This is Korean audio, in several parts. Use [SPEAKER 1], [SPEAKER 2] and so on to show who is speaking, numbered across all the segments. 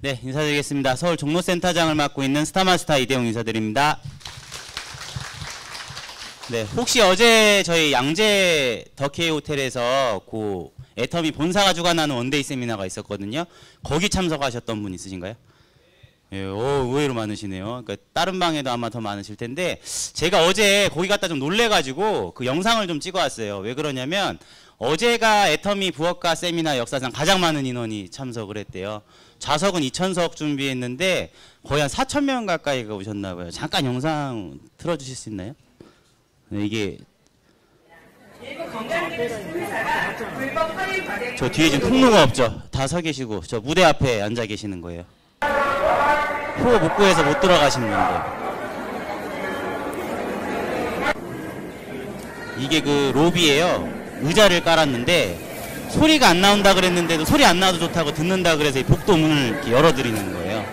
[SPEAKER 1] 네, 인사드리겠습니다. 서울 종로센터장을 맡고 있는 스타마스터 이대용 인사드립니다. 네, 혹시 어제 저희 양재 더케이 호텔에서 그 애터미 본사가 주관하는 원데이 세미나가 있었거든요. 거기 참석하셨던 분 있으신가요? 예, 의외로 많으시네요. 그러니까 다른 방에도 아마 더 많으실 텐데 제가 어제 거기 갔다 좀 놀래가지고 그 영상을 좀 찍어왔어요. 왜 그러냐면 어제가 애터미 부업가 세미나 역사상 가장 많은 인원이 참석을 했대요. 좌석은 2,000석 준비했는데 거의 한 4,000명 가까이가 오셨나 봐요. 잠깐 영상 틀어주실 수 있나요? 네, 이게 저 뒤에 지금 통로가 없죠. 다 서 계시고 저 무대 앞에 앉아 계시는 거예요. 코 목구에서 못 들어가시는 분들. 이게 그 로비예요. 의자를 깔았는데 소리가 안 나온다 그랬는데도 소리 안 나도 좋다고 듣는다 그래서 이 복도 문을 이렇게 열어드리는 거예요.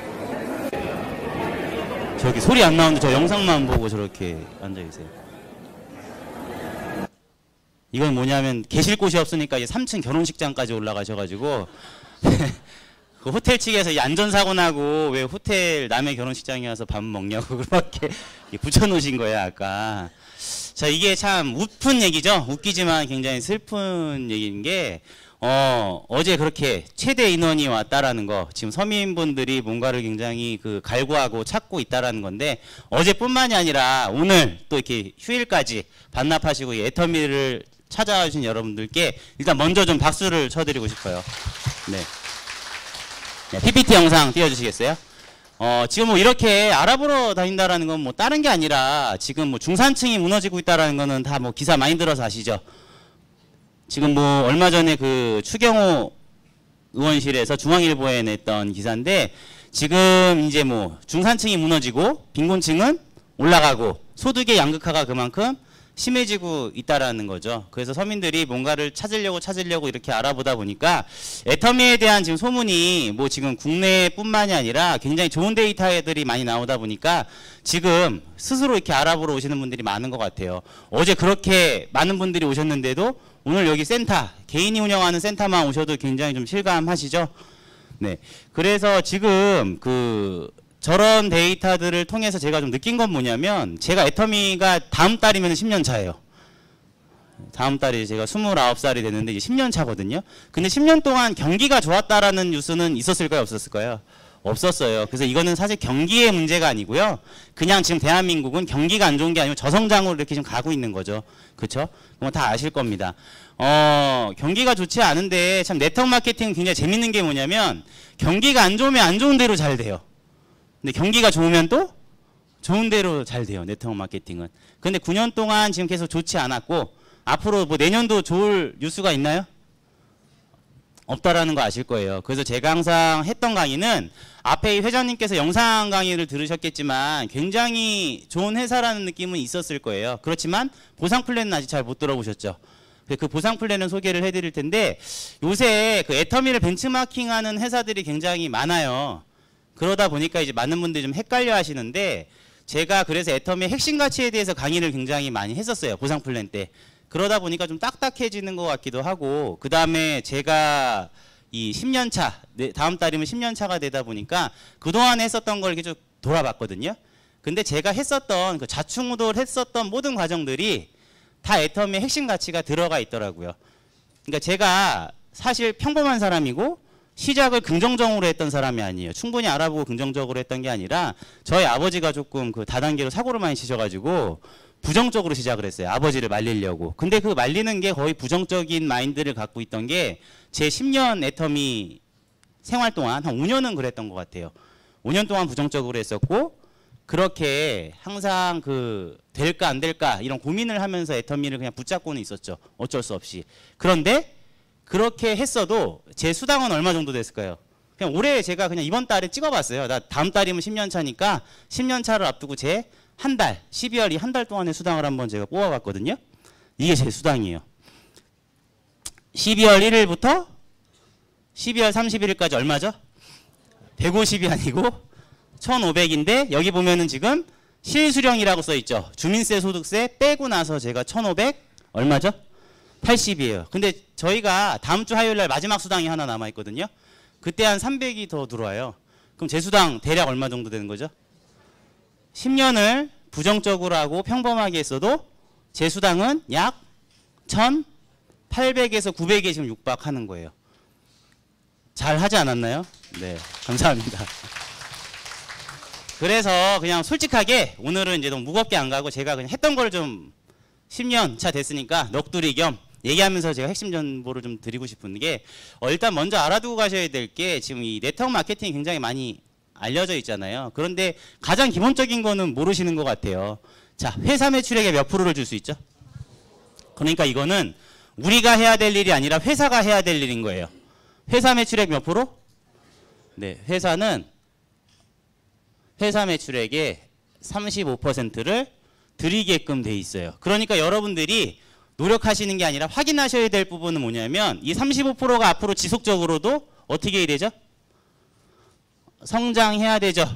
[SPEAKER 1] 저기 소리 안 나오는데 저 영상만 보고 저렇게 앉아 계세요. 이건 뭐냐면 계실 곳이 없으니까 이제 3층 결혼식장까지 올라가셔가지고 그 호텔 측에서 이 안전사고 나고 왜 호텔 남의 결혼식장에 와서 밥 먹냐고 그렇게 붙여놓으신 거예요 아까. 자, 이게 참 웃픈 얘기죠. 웃기지만 굉장히 슬픈 얘기인 게 어제 그렇게 최대 인원이 왔다라는 거, 지금 서민분들이 뭔가를 굉장히 그 갈구하고 찾고 있다라는 건데 어제뿐만이 아니라 오늘 또 이렇게 휴일까지 반납하시고 이 애터미를 찾아와 주신 여러분들께 일단 먼저 좀 박수를 쳐드리고 싶어요. 네. 네, PPT 영상 띄워주시겠어요? 지금 뭐 이렇게 알아보러 다닌다라는 건 뭐 다른 게 아니라 지금 뭐 중산층이 무너지고 있다라는 거는 다 뭐 기사 많이 들어서 아시죠? 지금 뭐 얼마 전에 그 추경호 의원실에서 중앙일보에 냈던 기사인데 지금 이제 뭐 중산층이 무너지고 빈곤층은 올라가고 소득의 양극화가 그만큼 심해지고 있다라는 거죠. 그래서 서민들이 뭔가를 찾으려고 이렇게 알아보다 보니까 애터미에 대한 지금 소문이 뭐 지금 국내뿐만이 아니라 굉장히 좋은 데이터들이 많이 나오다 보니까 지금 스스로 이렇게 알아보러 오시는 분들이 많은 것 같아요. 어제 그렇게 많은 분들이 오셨는데도 오늘 여기 센터, 개인이 운영하는 센터만 오셔도 굉장히 좀 실감하시죠? 네. 그래서 지금 저런 데이터들을 통해서 제가 좀 느낀 건 뭐냐면 제가 애터미가 다음 달이면 10년 차예요. 다음 달에 제가 29살이 됐는데 이제 10년 차거든요. 근데 10년 동안 경기가 좋았다라는 뉴스는 있었을까요? 없었을까요? 없었어요. 그래서 이거는 사실 경기의 문제가 아니고요. 그냥 지금 대한민국은 경기가 안 좋은 게 아니고 저성장으로 이렇게 좀 가고 있는 거죠. 그렇죠? 뭐 다 아실 겁니다. 경기가 좋지 않은데 참 네트워크 마케팅은 굉장히 재밌는 게 뭐냐면 경기가 안 좋으면 안 좋은 대로 잘 돼요. 근데 경기가 좋으면 또 좋은 대로 잘 돼요. 네트워크 마케팅은. 근데 9년 동안 지금 계속 좋지 않았고 앞으로 뭐 내년도 좋을 뉴스가 있나요? 없다라는 거 아실 거예요. 그래서 제가 항상 했던 강의는 앞에 이 회장님께서 영상 강의를 들으셨겠지만 굉장히 좋은 회사라는 느낌은 있었을 거예요. 그렇지만 보상 플랜은 아직 잘 못 들어보셨죠. 그 보상 플랜은 소개를 해드릴 텐데 요새 그 애터미를 벤치마킹하는 회사들이 굉장히 많아요. 그러다 보니까 이제 많은 분들이 좀 헷갈려 하시는데 제가 그래서 애터미의 핵심 가치에 대해서 강의를 굉장히 많이 했었어요. 보상 플랜 때. 그러다 보니까 좀 딱딱해지는 것 같기도 하고 그 다음에 제가 이 10년 차, 다음 달이면 10년 차가 되다 보니까 그동안 했었던 걸 이렇게 좀 돌아봤거든요. 근데 제가 했었던 그 좌충우돌 했었던 모든 과정들이 다 애터미의 핵심 가치가 들어가 있더라고요. 그러니까 제가 사실 평범한 사람이고 시작을 긍정적으로 했던 사람이 아니에요. 충분히 알아보고 긍정적으로 했던 게 아니라 저희 아버지가 조금 그 다단계로 사고를 많이 치셔가지고 부정적으로 시작을 했어요. 아버지를 말리려고. 근데 그 말리는 게 거의 부정적인 마인드를 갖고 있던 게 제 10년 애터미 생활 동안 한 5년은 그랬던 것 같아요. 5년 동안 부정적으로 했었고 그렇게 항상 그 될까 안 될까 이런 고민을 하면서 애터미를 그냥 붙잡고는 있었죠. 어쩔 수 없이. 그런데 그렇게 했어도 제 수당은 얼마 정도 됐을까요? 그냥 올해 제가 그냥 이번 달에 찍어봤어요. 나 다음 달이면 10년 차니까 10년 차를 앞두고 제 한 달, 12월 이 한 달 동안의 수당을 한번 제가 뽑아봤거든요. 이게 제 수당이에요. 12월 1일부터 12월 31일까지 얼마죠? 150이 아니고 1,500인데 여기 보면은 지금 실수령이라고 써있죠. 주민세 소득세 빼고 나서 제가 1,500 얼마죠? 80이에요. 근데 저희가 다음 주 화요일 날 마지막 수당이 하나 남아있거든요. 그때 한 300이 더 들어와요. 그럼 재수당 대략 얼마 정도 되는 거죠? 10년을 부정적으로 하고 평범하게 했어도 재수당은 약 1,800에서 900에 지금 육박하는 거예요. 잘 하지 않았나요? 네, 감사합니다. 그래서 그냥 솔직하게 오늘은 이제 너무 무겁게 안 가고 제가 그냥 했던 걸 좀 10년 차 됐으니까 넋두리 겸 얘기하면서 제가 핵심 정보를 좀 드리고 싶은 게 일단 먼저 알아두고 가셔야 될 게 지금 이 네트워크 마케팅이 굉장히 많이 알려져 있잖아요. 그런데 가장 기본적인 거는 모르시는 것 같아요. 자, 회사 매출액의 몇 프로를 줄 수 있죠? 그러니까 이거는 우리가 해야 될 일이 아니라 회사가 해야 될 일인 거예요. 회사 매출액 몇 프로? 네, 회사는 회사 매출액의 35%를 드리게끔 돼 있어요. 그러니까 여러분들이 노력하시는 게 아니라 확인하셔야 될 부분은 뭐냐면 이 35%가 앞으로 지속적으로도 어떻게 해야 되죠? 성장해야 되죠.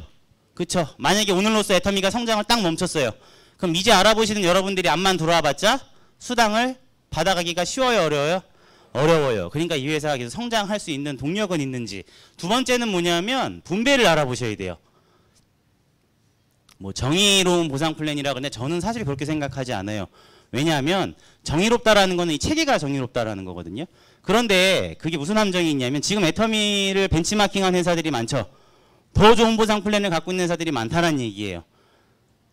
[SPEAKER 1] 그쵸? 만약에 오늘로써 애터미가 성장을 딱 멈췄어요. 그럼 이제 알아보시는 여러분들이 앞만 돌아와 봤자 수당을 받아가기가 쉬워요, 어려워요? 어려워요. 그러니까 이 회사가 계속 성장할 수 있는 동력은 있는지. 두 번째는 뭐냐면 분배를 알아보셔야 돼요. 뭐 정의로운 보상 플랜이라 근데 저는 사실 그렇게 생각하지 않아요. 왜냐하면 정의롭다라는 거는 이 체계가 정의롭다라는 거거든요. 그런데 그게 무슨 함정이 있냐면 지금 애터미를 벤치마킹한 회사들이 많죠. 더 좋은 보상 플랜을 갖고 있는 회사들이 많다는 얘기예요.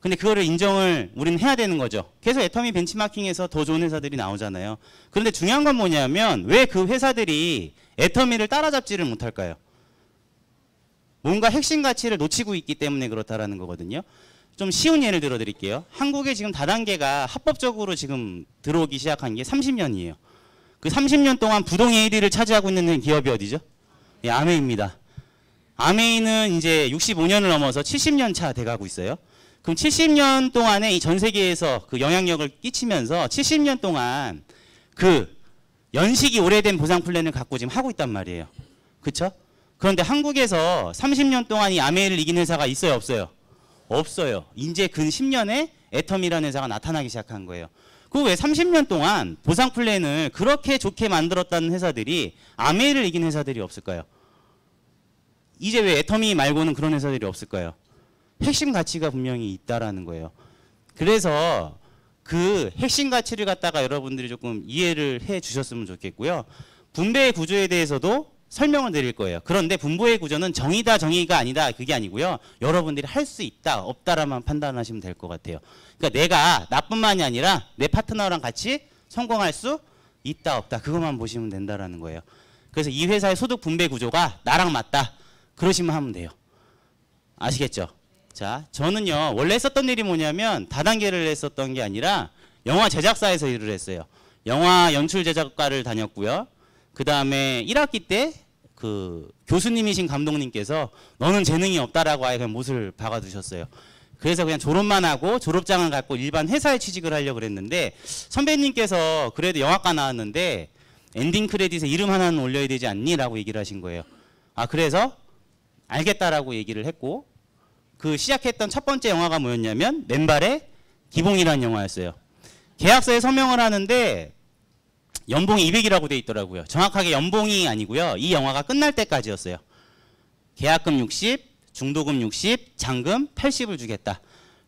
[SPEAKER 1] 근데 그거를 인정을 우리는 해야 되는 거죠. 계속 애터미 벤치마킹에서 더 좋은 회사들이 나오잖아요. 그런데 중요한 건 뭐냐면 왜 그 회사들이 애터미를 따라잡지를 못할까요? 뭔가 핵심 가치를 놓치고 있기 때문에 그렇다라는 거거든요. 좀 쉬운 예를 들어 드릴게요. 한국에 지금 다단계가 합법적으로 지금 들어오기 시작한 게 30년이에요. 그 30년 동안 부동의 1위를 차지하고 있는 기업이 어디죠? 예, 아메이입니다. 아메이는 이제 65년을 넘어서 70년 차 돼가고 있어요. 그럼 70년 동안에 이 전 세계에서 그 영향력을 끼치면서 70년 동안 그 연식이 오래된 보상 플랜을 갖고 지금 하고 있단 말이에요. 그쵸? 그런데 한국에서 30년 동안 이 아메이를 이긴 회사가 있어요, 없어요? 없어요. 이제 근 10년에 애터미라는 회사가 나타나기 시작한 거예요. 그 왜 30년 동안 보상 플랜을 그렇게 좋게 만들었다는 회사들이 아메이를 이긴 회사들이 없을까요? 이제 왜 애터미 말고는 그런 회사들이 없을까요? 핵심 가치가 분명히 있다라는 거예요. 그래서 그 핵심 가치를 갖다가 여러분들이 조금 이해를 해 주셨으면 좋겠고요. 분배의 구조에 대해서도 설명을 드릴 거예요. 그런데 분배의 구조는 정의다 정의가 아니다 그게 아니고요. 여러분들이 할 수 있다 없다라만 판단하시면 될 것 같아요. 그러니까 내가 나뿐만이 아니라 내 파트너랑 같이 성공할 수 있다 없다 그것만 보시면 된다라는 거예요. 그래서 이 회사의 소득 분배 구조가 나랑 맞다 그러시면 하면 돼요. 아시겠죠? 자, 저는요 원래 했었던 일이 뭐냐면 다단계를 했었던 게 아니라 영화 제작사에서 일을 했어요. 영화 연출 제작과를 다녔고요. 그 다음에 1학기 때 그 교수님이신 감독님께서 너는 재능이 없다라고 아예 그냥 못을 박아두셨어요. 그래서 그냥 졸업만 하고 졸업장을 갖고 일반 회사에 취직을 하려고 그랬는데 선배님께서 그래도 영화과 나왔는데 엔딩 크레딧에 이름 하나는 올려야 되지 않니? 라고 얘기를 하신 거예요. 아 그래서 알겠다라고 얘기를 했고 그 시작했던 첫 번째 영화가 뭐였냐면 맨발의 기봉이라는 영화였어요. 계약서에 서명을 하는데 연봉이 200이라고 돼 있더라고요. 정확하게 연봉이 아니고요. 이 영화가 끝날 때까지였어요. 계약금 60, 중도금 60, 잔금 80을 주겠다.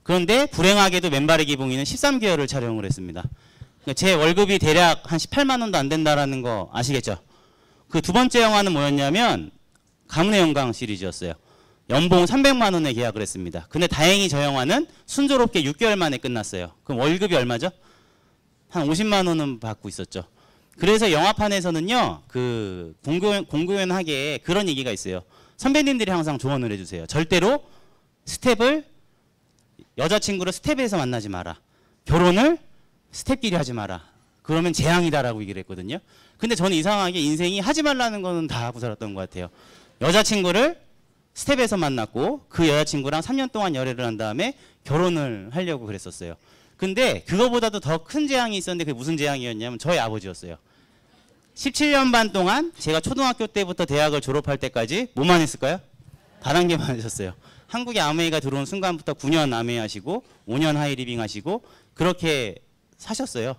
[SPEAKER 1] 그런데 불행하게도 맨발의 기봉이는 13개월을 촬영을 했습니다. 그러니까 제 월급이 대략 한 18만 원도 안 된다라는 거 아시겠죠? 그 두 번째 영화는 뭐였냐면 가문의 영광 시리즈였어요. 연봉 300만 원에 계약을 했습니다. 근데 다행히 저 영화는 순조롭게 6개월 만에 끝났어요. 그럼 월급이 얼마죠? 한 50만 원은 받고 있었죠. 그래서 영화판에서는요, 그 공공연하게 그런 얘기가 있어요. 선배님들이 항상 조언을 해주세요. 절대로 여자친구를 스텝에서 만나지 마라. 결혼을 스텝끼리 하지 마라. 그러면 재앙이다라고 얘기를 했거든요. 근데 저는 이상하게 인생이 하지 말라는 거는 다 하고 살았던 것 같아요. 여자친구를 스텝에서 만났고 그 여자친구랑 3년 동안 열애를 한 다음에 결혼을 하려고 그랬었어요. 근데 그거보다도 더 큰 재앙이 있었는데 그게 무슨 재앙이었냐면 저희 아버지였어요. 17년 반 동안 제가 초등학교 때부터 대학을 졸업할 때까지 뭐만 했을까요? 다단계만 하셨어요. 한국에 아메이가 들어온 순간부터 9년 아메이 하시고 5년 하이리빙 하시고 그렇게 사셨어요.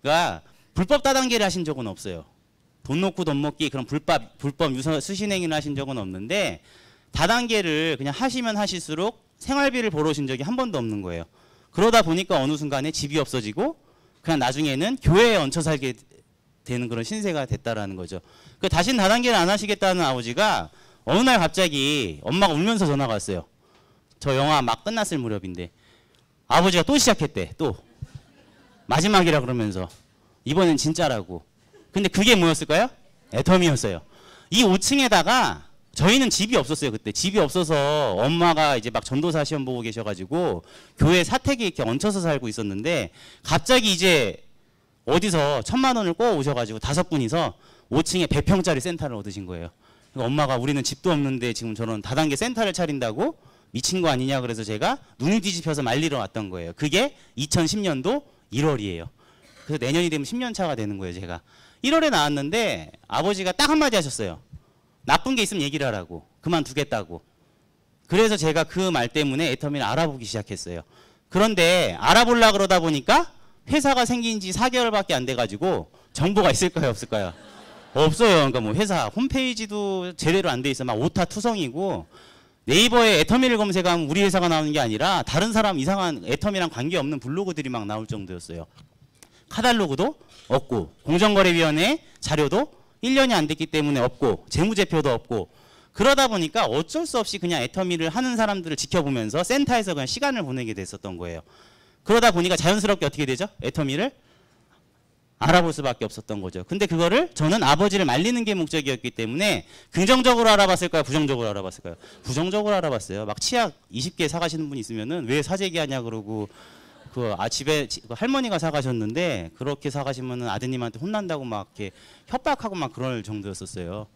[SPEAKER 1] 그러니까 불법 다단계를 하신 적은 없어요. 돈 놓고 돈 먹기 그런 불법 수신행위를 하신 적은 없는데 다단계를 그냥 하시면 하실수록 생활비를 벌어오신 적이 한 번도 없는 거예요. 그러다 보니까 어느 순간에 집이 없어지고 그냥 나중에는 교회에 얹혀 살게 되는 그런 신세가 됐다라는 거죠. 그 다신 다단계를 안 하시겠다는 아버지가 어느 날 갑자기 엄마가 울면서 전화가 왔어요. 저 영화 막 끝났을 무렵인데 아버지가 또 시작했대. 또 마지막이라 그러면서 이번엔 진짜라고. 근데 그게 뭐였을까요? 애터미였어요. 이 5층에다가 저희는 집이 없었어요. 그때 집이 없어서 엄마가 이제 막 전도사 시험 보고 계셔가지고 교회 사택에 이렇게 얹혀서 살고 있었는데 갑자기 이제 어디서 1,000만 원을 꼬아 오셔가지고 5분이서 5층에 100평짜리 센터를 얻으신 거예요. 그러니까 엄마가 우리는 집도 없는데 지금 저런 다단계 센터를 차린다고 미친 거 아니냐 그래서 제가 눈이 뒤집혀서 말리러 왔던 거예요. 그게 2010년도 1월이에요. 그래서 내년이 되면 10년 차가 되는 거예요. 제가 1월에 나왔는데 아버지가 딱 한마디 하셨어요. 나쁜 게 있으면 얘기를 하라고. 그만두겠다고. 그래서 제가 그 말 때문에 애터미를 알아보기 시작했어요. 그런데 알아보려고 그러다 보니까 회사가 생긴 지 4개월밖에 안 돼가지고 정보가 있을까요 없을까요? 없어요. 그러니까 뭐 회사 홈페이지도 제대로 안 돼 있어. 막 오타 투성이고 네이버에 애터미를 검색하면 우리 회사가 나오는 게 아니라 다른 사람 이상한 애터미랑 관계없는 블로그들이 막 나올 정도였어요. 카탈로그도 없고 공정거래위원회 자료도 1년이 안 됐기 때문에 없고 재무제표도 없고 그러다 보니까 어쩔 수 없이 그냥 애터미를 하는 사람들을 지켜보면서 센터에서 그냥 시간을 보내게 됐었던 거예요. 그러다 보니까 자연스럽게 어떻게 되죠? 애터미를 알아볼 수밖에 없었던 거죠. 근데 그거를 저는 아버지를 말리는 게 목적이었기 때문에 긍정적으로 알아봤을까요? 부정적으로 알아봤을까요? 부정적으로 알아봤어요. 막 치약 20개 사가시는 분 있으면은 왜 사재기 하냐 그러고 집에 할머니가 사가셨는데 그렇게 사가시면은 아드님한테 혼난다고 막 이렇게 협박하고 막 그럴 정도였었어요.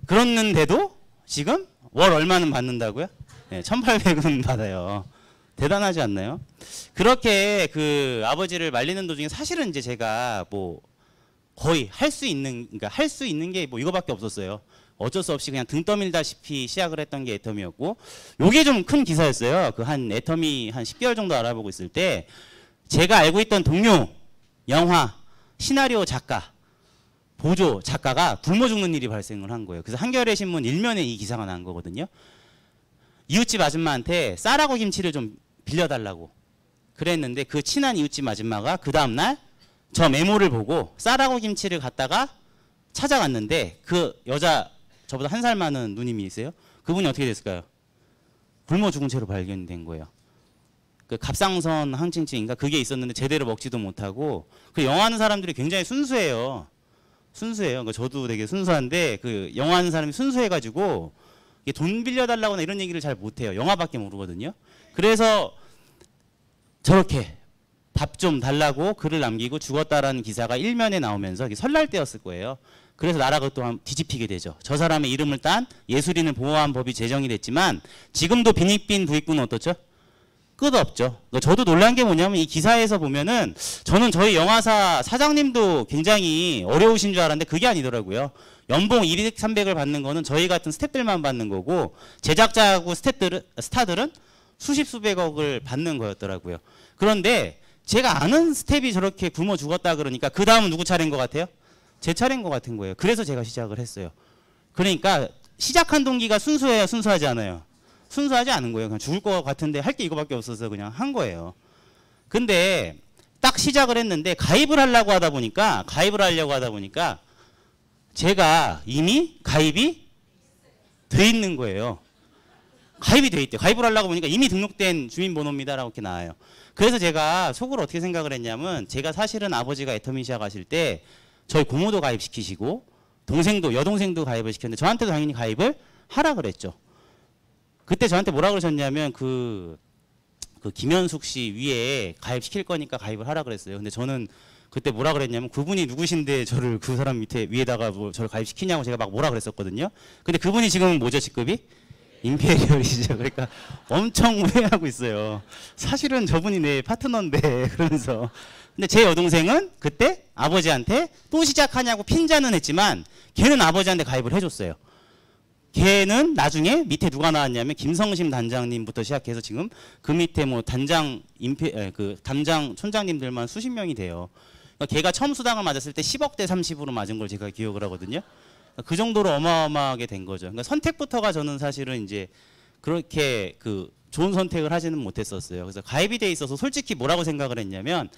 [SPEAKER 1] 그랬는데도 지금 월 얼마는 받는다고요? 네, 1,800원 받아요. 대단하지 않나요? 그렇게 그 아버지를 말리는 도중에 사실은 이제 제가 뭐 거의 할 수 있는 게 뭐 이거밖에 없었어요. 어쩔 수 없이 그냥 등 떠밀다시피 시작을 했던 게 애터미였고 요게 좀 큰 기사였어요. 그 한 애터미 한 10개월 정도 알아보고 있을 때 제가 알고 있던 동료 영화 시나리오 작가 보조 작가가 굶어 죽는 일이 발생을 한 거예요. 그래서 한겨레 신문 1면에 이 기사가 난 거거든요. 이웃집 아줌마한테 쌀하고 김치를 좀 빌려달라고 그랬는데 그 친한 이웃집 아줌마가 그 다음날 저 메모를 보고 쌀하고 김치를 갖다가 찾아갔는데 그 여자 저보다 1살 많은 누님이 있어요. 그분이 어떻게 됐을까요? 굶어 죽은 채로 발견된 거예요. 그 갑상선 항진증인가 그게 있었는데 제대로 먹지도 못하고 그 영화하는 사람들이 굉장히 순수해요. 그러니까 저도 되게 순수한데 그 영화하는 사람이 순수해가지고 돈 빌려달라거나 이런 얘기를 잘 못해요. 영화밖에 모르거든요. 그래서 저렇게 밥 좀 달라고 글을 남기고 죽었다라는 기사가 1면에 나오면서 설날 때였을 거예요. 그래서 나라가 또 뒤집히게 되죠. 저 사람의 이름을 딴 예술인을 보호한 법이 제정이 됐지만 지금도 빈익빈 부익부는 어떻죠? 끝없죠. 저도 놀란 게 뭐냐면 이 기사에서 보면은 저는 저희 영화사 사장님도 굉장히 어려우신 줄 알았는데 그게 아니더라고요. 연봉 200, 300을 받는 거는 저희 같은 스태프들만 받는 거고 제작자하고 스타들은 수십 수백억을 받는 거였더라고요. 그런데 제가 아는 스텝이 저렇게 굶어 죽었다 그러니까 그 다음은 누구 차례인 것 같아요? 제 차례인 것 같은 거예요. 그래서 제가 시작을 했어요. 그러니까 시작한 동기가 순수해요? 순수하지 않아요? 순수하지 않은 거예요. 그냥 죽을 것 같은데 할 게 이거밖에 없어서 그냥 한 거예요. 근데 딱 시작을 했는데 가입을 하려고 하다 보니까 제가 이미 가입이 돼 있는 거예요. 가입이 돼 있대요. 가입을 하려고 보니까 이미 등록된 주민번호입니다라고 이렇게 나와요. 그래서 제가 속으로 어떻게 생각을 했냐면 제가 사실은 아버지가 애터미 시작하실 때 저희 고모도 가입시키시고 여동생도 가입을 시켰는데 저한테도 당연히 가입을 하라 그랬죠. 그때 저한테 뭐라 그러셨냐면 그 김현숙 씨 위에 가입시킬 거니까 가입을 하라 그랬어요. 근데 저는 그때 뭐라 그랬냐면 그분이 누구신데 저를 그 사람 밑에 위에다가 뭐 저를 가입시키냐고 제가 막 뭐라 그랬었거든요. 근데 그분이 지금은 뭐죠 직급이? 임페리얼이시죠. 그러니까 엄청 후회하고 있어요. 사실은 저분이 내 파트너인데 그러면서. 근데 제 여동생은 그때 아버지한테 또 시작하냐고 핀잔은 했지만 걔는 아버지한테 가입을 해줬어요. 걔는 나중에 밑에 누가 나왔냐면 김성심 단장님부터 시작해서 지금 그 밑에 뭐 담장 촌장님들만 수십 명이 돼요. 그러니까 걔가 처음 수당을 맞았을 때 10억대 30으로 맞은 걸 제가 기억을 하거든요. 그 정도로 어마어마하게 된 거죠. 그러니까 선택부터가 저는 사실은 이제 그렇게 그 좋은 선택을 하지는 못했었어요. 그래서 가입이 돼 있어서 솔직히 뭐라고 생각을 했냐면,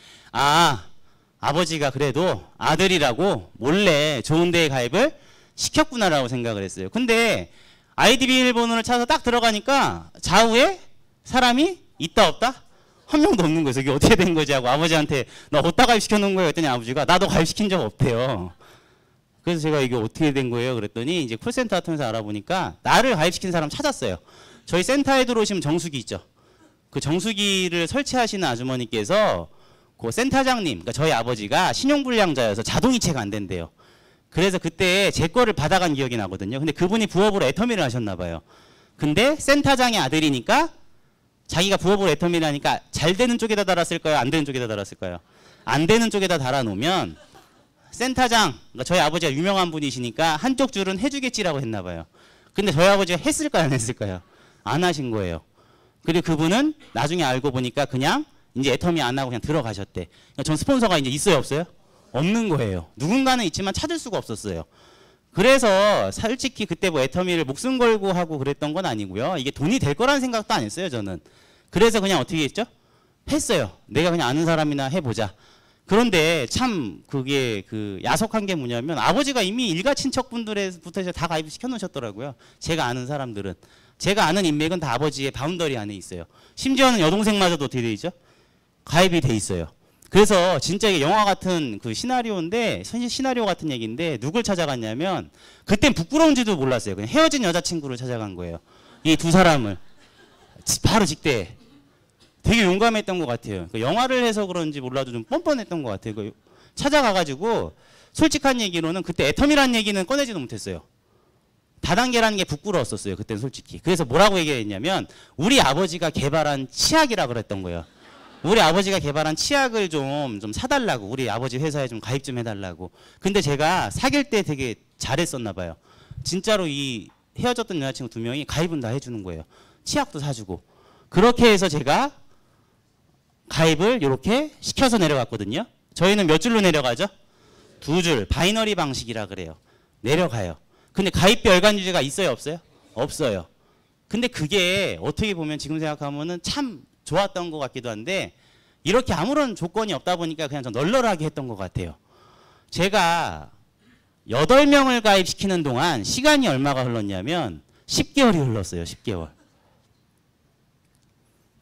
[SPEAKER 1] 아버지가 그래도 아들이라고 몰래 좋은 데에 가입을 시켰구나라고 생각을 했어요. 근데 아이디 비밀번호를 찾아서 딱 들어가니까 좌우에 사람이 있다 없다? 한 명도 없는 거예요. 이게 어떻게 된 거지 하고 아버지한테 너 어디다 가입시켜 놓은 거예요? 했더니 아버지가 나도 가입시킨 적 없대요. 그래서 제가 이게 어떻게 된 거예요? 그랬더니 이제 콜센터 통해서 알아보니까 나를 가입시킨 사람 찾았어요. 저희 센터에 들어오시면 정수기 있죠. 그 정수기를 설치하시는 아주머니께서 그 센터장님, 그러니까 저희 아버지가 신용불량자여서 자동이체가 안 된대요. 그래서 그때 제 거를 받아간 기억이 나거든요. 근데 그분이 부업으로 애터미를 하셨나 봐요. 근데 센터장의 아들이니까 자기가 부업으로 애터미를 하니까 잘 되는 쪽에다 달았을까요? 안 되는 쪽에다 달았을까요? 안 되는 쪽에다 달아놓으면 센터장, 그러니까 저희 아버지가 유명한 분이시니까 한쪽 줄은 해주겠지라고 했나 봐요. 근데 저희 아버지가 했을까요? 안 했을까요? 안 하신 거예요. 그리고 그분은 나중에 알고 보니까 그냥 이제 애터미 안 하고 그냥 들어가셨대. 그러니까 전 스폰서가 이제 있어요, 없어요? 없는 거예요. 누군가는 있지만 찾을 수가 없었어요. 그래서 솔직히 그때 뭐 애터미를 목숨 걸고 하고 그랬던 건 아니고요. 이게 돈이 될 거라는 생각도 안 했어요, 저는. 그래서 그냥 어떻게 했죠? 했어요. 내가 그냥 아는 사람이나 해보자. 그런데 참 그게 그 야속한 게 뭐냐면 아버지가 이미 일가 친척분들부터 다 가입을 시켜놓으셨더라고요. 제가 아는 사람들은. 제가 아는 인맥은 다 아버지의 바운더리 안에 있어요. 심지어는 여동생마저도 어떻게 돼 있죠? 가입이 돼 있어요. 그래서 진짜 이게 영화 같은 그 시나리오인데, 현실 시나리오 같은 얘기인데 누굴 찾아갔냐면 그땐 부끄러운지도 몰랐어요. 그냥 헤어진 여자친구를 찾아간 거예요. 이 두 사람을 바로 직대. 되게 용감했던 것 같아요. 그 영화를 해서 그런지 몰라도 좀 뻔뻔했던 것 같아요. 그 찾아가가지고 솔직한 얘기로는 그때 애터미라는 얘기는 꺼내지도 못했어요. 다단계라는 게 부끄러웠었어요. 그때는 솔직히. 그래서 뭐라고 얘기했냐면 우리 아버지가 개발한 치약이라 그랬던 거예요. 우리 아버지가 개발한 치약을 좀 사달라고, 우리 아버지 회사에 좀 가입 좀 해달라고. 근데 제가 사귈 때 되게 잘했었나 봐요. 진짜로 이 헤어졌던 여자친구 2명이 가입은 다 해주는 거예요. 치약도 사주고. 그렇게 해서 제가 가입을 이렇게 시켜서 내려갔거든요. 저희는 몇 줄로 내려가죠? 2줄. 바이너리 방식이라 그래요. 내려가요. 근데 가입비 열관 유지가 있어요, 없어요? 없어요. 근데 그게 어떻게 보면 지금 생각하면은 참 좋았던 것 같기도 한데 이렇게 아무런 조건이 없다 보니까 그냥 좀 널널하게 했던 것 같아요. 제가 8명을 가입시키는 동안 시간이 얼마가 흘렀냐면 10개월이 흘렀어요. 10개월.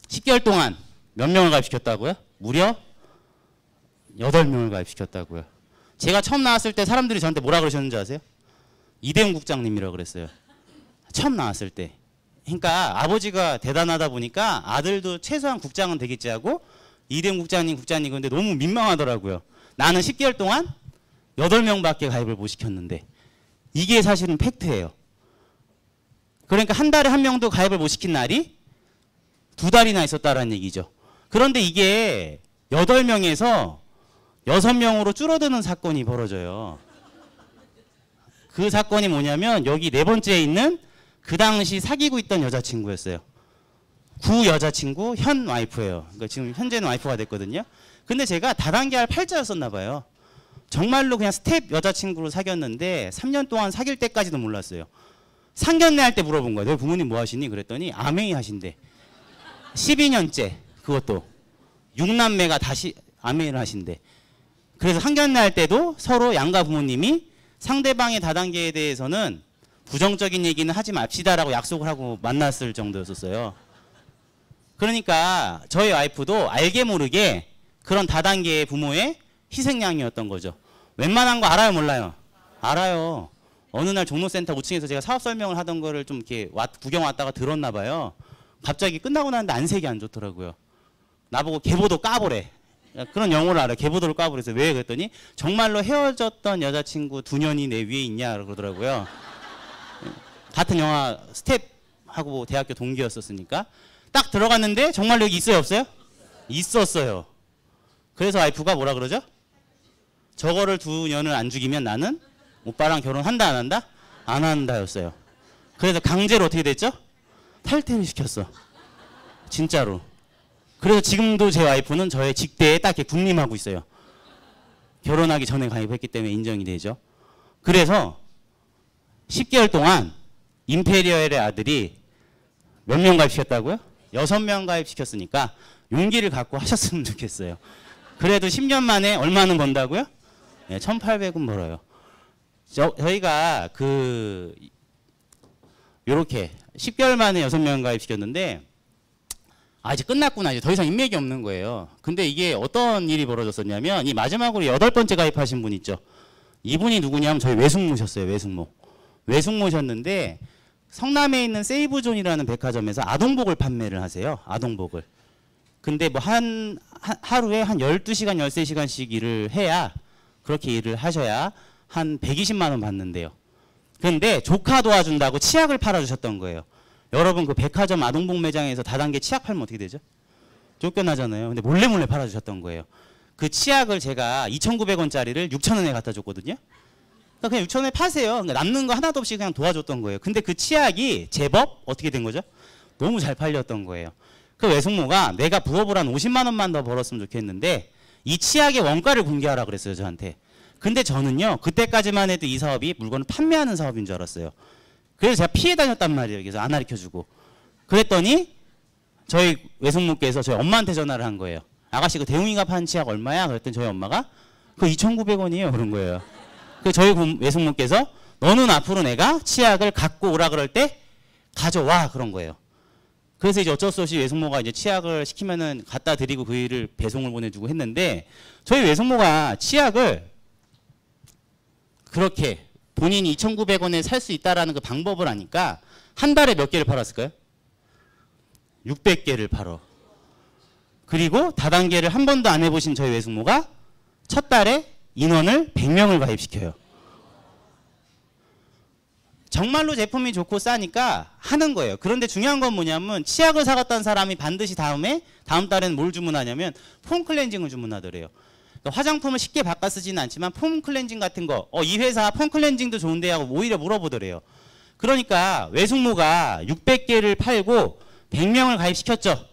[SPEAKER 1] 10개월 동안 몇 명을 가입시켰다고요? 무려 8명을 가입시켰다고요. 제가 처음 나왔을 때 사람들이 저한테 뭐라 그러셨는지 아세요? 이대훈 국장님이라고 그랬어요. 처음 나왔을 때. 그러니까 아버지가 대단하다 보니까 아들도 최소한 국장은 되겠지 하고 이대훈 국장님 근데 너무 민망하더라고요. 나는 10개월 동안 8명밖에 가입을 못 시켰는데 이게 사실은 팩트예요. 그러니까 한 달에 한 명도 가입을 못 시킨 날이 2달이나 있었다라는 얘기죠. 그런데 이게 8명에서 6명으로 줄어드는 사건이 벌어져요. 그 사건이 뭐냐면 여기 4번째에 있는 그 당시 사귀고 있던 여자친구였어요. 구 여자친구 현 와이프예요. 그러니까 지금 현재는 와이프가 됐거든요. 근데 제가 다단계 할 팔자였었나 봐요. 정말로 그냥 스텝 여자친구로 사귀었는데 3년 동안 사귈 때까지도 몰랐어요. 상견례 할 때 물어본 거예요. 너희 부모님 뭐 하시니? 그랬더니 아메이 하신대. 12년째 그것도 6남매가 다시 아메이를 하신대. 그래서 상견례 할 때도 서로 양가 부모님이 상대방의 다단계에 대해서는 부정적인 얘기는 하지 맙시다라고 약속을 하고 만났을 정도였었어요. 그러니까 저희 와이프도 알게 모르게 그런 다단계의 부모의 희생양이었던 거죠. 웬만한 거 알아요, 몰라요? 알아요. 어느 날 종로센터 5층에서 제가 사업 설명을 하던 거를 좀 이렇게 구경 왔다가 들었나 봐요. 갑자기 끝나고 나는데 안색이 안 좋더라고요. 나보고 개보도 까보래. 그런 영어를 알아요. 개보도를 까보래서 왜 그랬더니 정말로 헤어졌던 여자친구 2년이 내 위에 있냐 그러더라고요. 같은 영화 스텝하고 대학교 동기였었으니까 딱 들어갔는데 정말로 여기 있어요, 없어요? 있었어요. 그래서 와이프가 뭐라 그러죠? 저거를 2년을 안 죽이면 나는 오빠랑 결혼한다 안 한다? 안 한다였어요. 그래서 강제로 어떻게 됐죠? 탈퇴를 시켰어. 진짜로. 그래서 지금도 제 와이프는 저의 직대에 딱 이렇게 군림하고 있어요. 결혼하기 전에 가입했기 때문에 인정이 되죠. 그래서 10개월 동안 임페리얼의 아들이 몇 명 가입시켰다고요? 6명 가입시켰으니까 용기를 갖고 하셨으면 좋겠어요. 그래도 10년 만에 얼마는 번다고요? 네, 1,800은 벌어요. 저희가 요렇게 10개월 만에 6명 가입시켰는데 이제 끝났구나. 이제 더 이상 인맥이 없는 거예요. 근데 이게 어떤 일이 벌어졌었냐면 이 마지막으로 8번째 가입하신 분 있죠. 이분이 누구냐면 저희 외숙모셨어요. 외숙모셨는데 성남에 있는 세이브존이라는 백화점에서 아동복을 판매를 하세요. 아동복을. 근데 뭐 하루에 한 12시간, 13시간씩 일을 해야, 그렇게 일을 하셔야 한 120만 원 받는데요. 그런데 조카 도와준다고 치약을 팔아주셨던 거예요. 여러분 그 백화점 아동복 매장에서 다단계 치약 팔면 어떻게 되죠? 쫓겨나잖아요. 근데 몰래 팔아주셨던 거예요. 그 치약을 제가 2,900원짜리를 6,000원에 갖다 줬거든요. 그러니까 그냥 6,000원에 파세요. 그러니까 남는 거 하나도 없이 그냥 도와줬던 거예요. 근데 그 치약이 제법 어떻게 된 거죠? 너무 잘 팔렸던 거예요. 그 외숙모가 내가 부업을 한 50만 원만 더 벌었으면 좋겠는데 이 치약의 원가를 공개하라 그랬어요, 저한테. 근데 저는요, 그때까지만 해도 이 사업이 물건을 판매하는 사업인 줄 알았어요. 그래서 제가 피해 다녔단 말이에요. 그래서 안 가르쳐주고. 그랬더니 저희 외숙모께서 저희 엄마한테 전화를 한 거예요. 아가씨 그 대웅이가 판 치약 얼마야? 그랬더니 저희 엄마가 그거 2,900원이에요. 그런 거예요. 그래서 저희 외숙모께서 너는 앞으로 내가 치약을 갖고 오라 그럴 때 가져와. 그런 거예요. 그래서 이제 어쩔 수 없이 외숙모가 이제 치약을 시키면은 갖다 드리고 그 일을 배송을 보내주고 했는데 저희 외숙모가 치약을 그렇게 본인이 2,900원에 살 수 있다라는 그 방법을 아니까 한 달에 몇 개를 팔았을까요? 600개를 팔어. 그리고 다단계를 한 번도 안 해보신 저희 외숙모가 첫 달에 인원을 100명을 가입시켜요. 정말로 제품이 좋고 싸니까 하는 거예요. 그런데 중요한 건 뭐냐면 치약을 사갔던 사람이 반드시 다음 달에는 뭘 주문하냐면 폼 클렌징을 주문하더래요. 그러니까 화장품을 쉽게 바꿔 쓰지는 않지만 폼 클렌징 같은 거, 이 회사 폼 클렌징도 좋은데 하고 오히려 물어보더래요. 그러니까 외숙모가 600개를 팔고 100명을 가입시켰죠.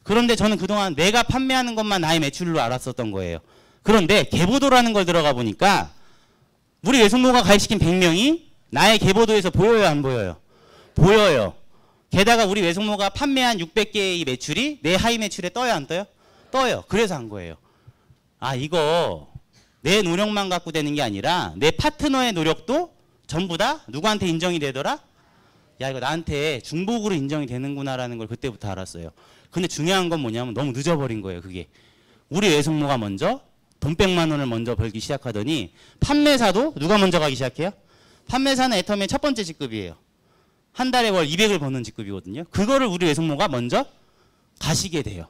[SPEAKER 1] 그런데 저는 그동안 내가 판매하는 것만 나의 매출로 알았었던 거예요. 그런데 계보도라는 걸 들어가 보니까 우리 외숙모가 가입시킨 100명이 나의 계보도에서 보여요, 안 보여요? 보여요. 게다가 우리 외숙모가 판매한 600개의 매출이 내 하위 매출에 떠요, 안 떠요? 떠요. 그래서 한 거예요. 이거 내 노력만 갖고 되는 게 아니라 내 파트너의 노력도 전부 다 누구한테 인정이 되더라? 야, 이거 나한테 중복으로 인정이 되는구나라는 걸 그때부터 알았어요. 근데 중요한 건 뭐냐면 너무 늦어버린 거예요, 그게. 우리 외숙모가 먼저 돈 100만 원을 먼저 벌기 시작하더니 판매사도 누가 먼저 가기 시작해요? 판매사는 애터미의 첫 번째 직급이에요. 한 달에 월 200을 버는 직급이거든요. 그거를 우리 외숙모가 먼저 가시게 돼요.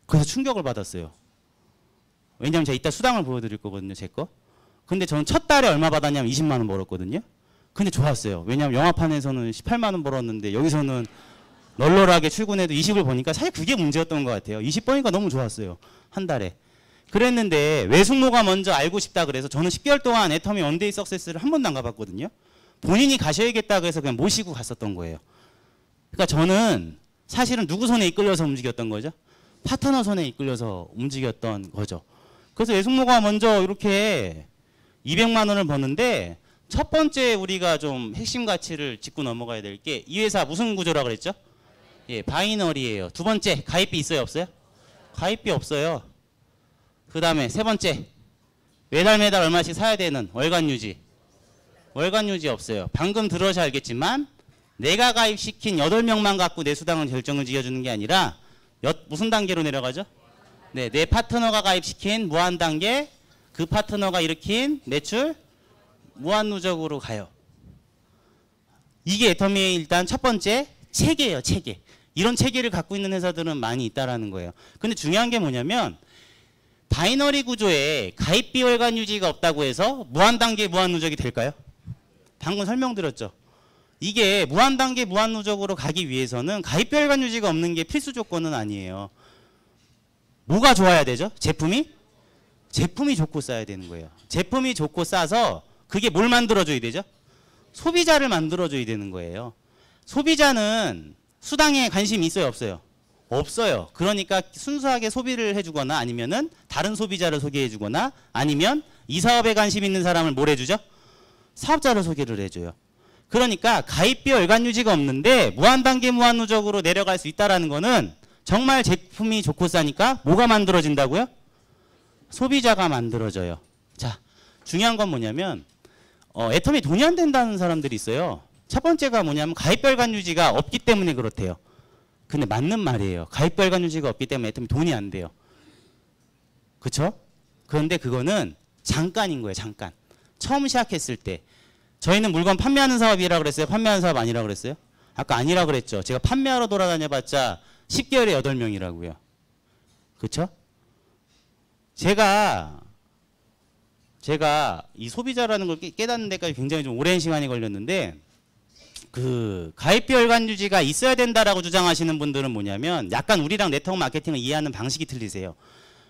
[SPEAKER 1] 그래서 충격을 받았어요. 왜냐면 제가 이따 수당을 보여드릴 거거든요, 제 거. 근데 저는 첫 달에 얼마 받았냐면 20만 원 벌었거든요. 근데 좋았어요. 왜냐면 영화판에서는 18만 원 벌었는데 여기서는 널널하게 출근해도 20을 버니까 사실 그게 문제였던 것 같아요. 20 버니까 너무 좋았어요. 한 달에. 그랬는데 외숙모가 먼저 알고 싶다 그래서 저는 10개월 동안 애터미 원데이 석세스를 한 번도 안 가봤거든요. 본인이 가셔야겠다 그래서 그냥 모시고 갔었던 거예요. 그러니까 저는 사실은 누구 손에 이끌려서 움직였던 거죠? 파트너 손에 이끌려서 움직였던 거죠. 그래서 외숙모가 먼저 이렇게 200만 원을 버는데 첫 번째 우리가 좀 핵심 가치를 짚고 넘어가야 될 게 이 회사 무슨 구조라 그랬죠? 예, 바이너리예요. 두 번째, 가입비 있어요, 없어요? 가입비 없어요. 그 다음에 세 번째, 매달 얼마씩 사야 되는 월간 유지. 월간 유지 없어요. 방금 들어서 알겠지만 내가 가입시킨 8명만 갖고 내 수당을 결정을 지어주는 게 아니라 무슨 단계로 내려가죠? 네, 내 파트너가 가입시킨 무한 단계, 그 파트너가 일으킨 매출 무한 누적으로 가요. 이게 애터미의 일단 첫 번째 체계예요, 체계. 이런 체계를 갖고 있는 회사들은 많이 있다라는 거예요. 근데 중요한 게 뭐냐면 바이너리 구조에 가입비 월간 유지가 없다고 해서 무한 단계 무한 누적이 될까요? 방금 설명드렸죠. 이게 무한 단계 무한 누적으로 가기 위해서는 가입비 월간 유지가 없는 게 필수 조건은 아니에요. 뭐가 좋아야 되죠? 제품이 좋고 싸야 되는 거예요. 제품이 좋고 싸서 그게 뭘 만들어줘야 되죠? 소비자를 만들어줘야 되는 거예요. 소비자는 수당에 관심이 있어요, 없어요? 없어요. 그러니까 순수하게 소비를 해주거나 아니면은 다른 소비자를 소개해주거나 아니면 이 사업에 관심 있는 사람을 뭘 해주죠? 사업자를 소개를 해줘요. 그러니까 가입비 월간 유지가 없는데 무한단계 무한누적으로 내려갈 수 있다라는 거는 정말 제품이 좋고 싸니까 뭐가 만들어진다고요? 소비자가 만들어져요. 자, 중요한 건 뭐냐면 애터미 돈이 안 된다는 사람들이 있어요. 첫 번째가 뭐냐면 가입비 월간 유지가 없기 때문에 그렇대요. 근데 맞는 말이에요. 가입비 월간 유지가 없기 때문에 애터미 돈이 안 돼요. 그쵸? 그런데 그거는 잠깐인 거예요. 잠깐. 처음 시작했을 때. 저희는 물건 판매하는 사업이라고 그랬어요? 판매하는 사업 아니라고 그랬어요? 아까 아니라고 그랬죠. 제가 판매하러 돌아다녀봤자 10개월에 8명이라고요. 그쵸? 제가 이 소비자라는 걸 깨닫는 데까지 굉장히 좀 오랜 시간이 걸렸는데 그 가입비 월간 유지가 있어야 된다라고 주장하시는 분들은 뭐냐면 약간 우리랑 네트워크 마케팅을 이해하는 방식이 틀리세요.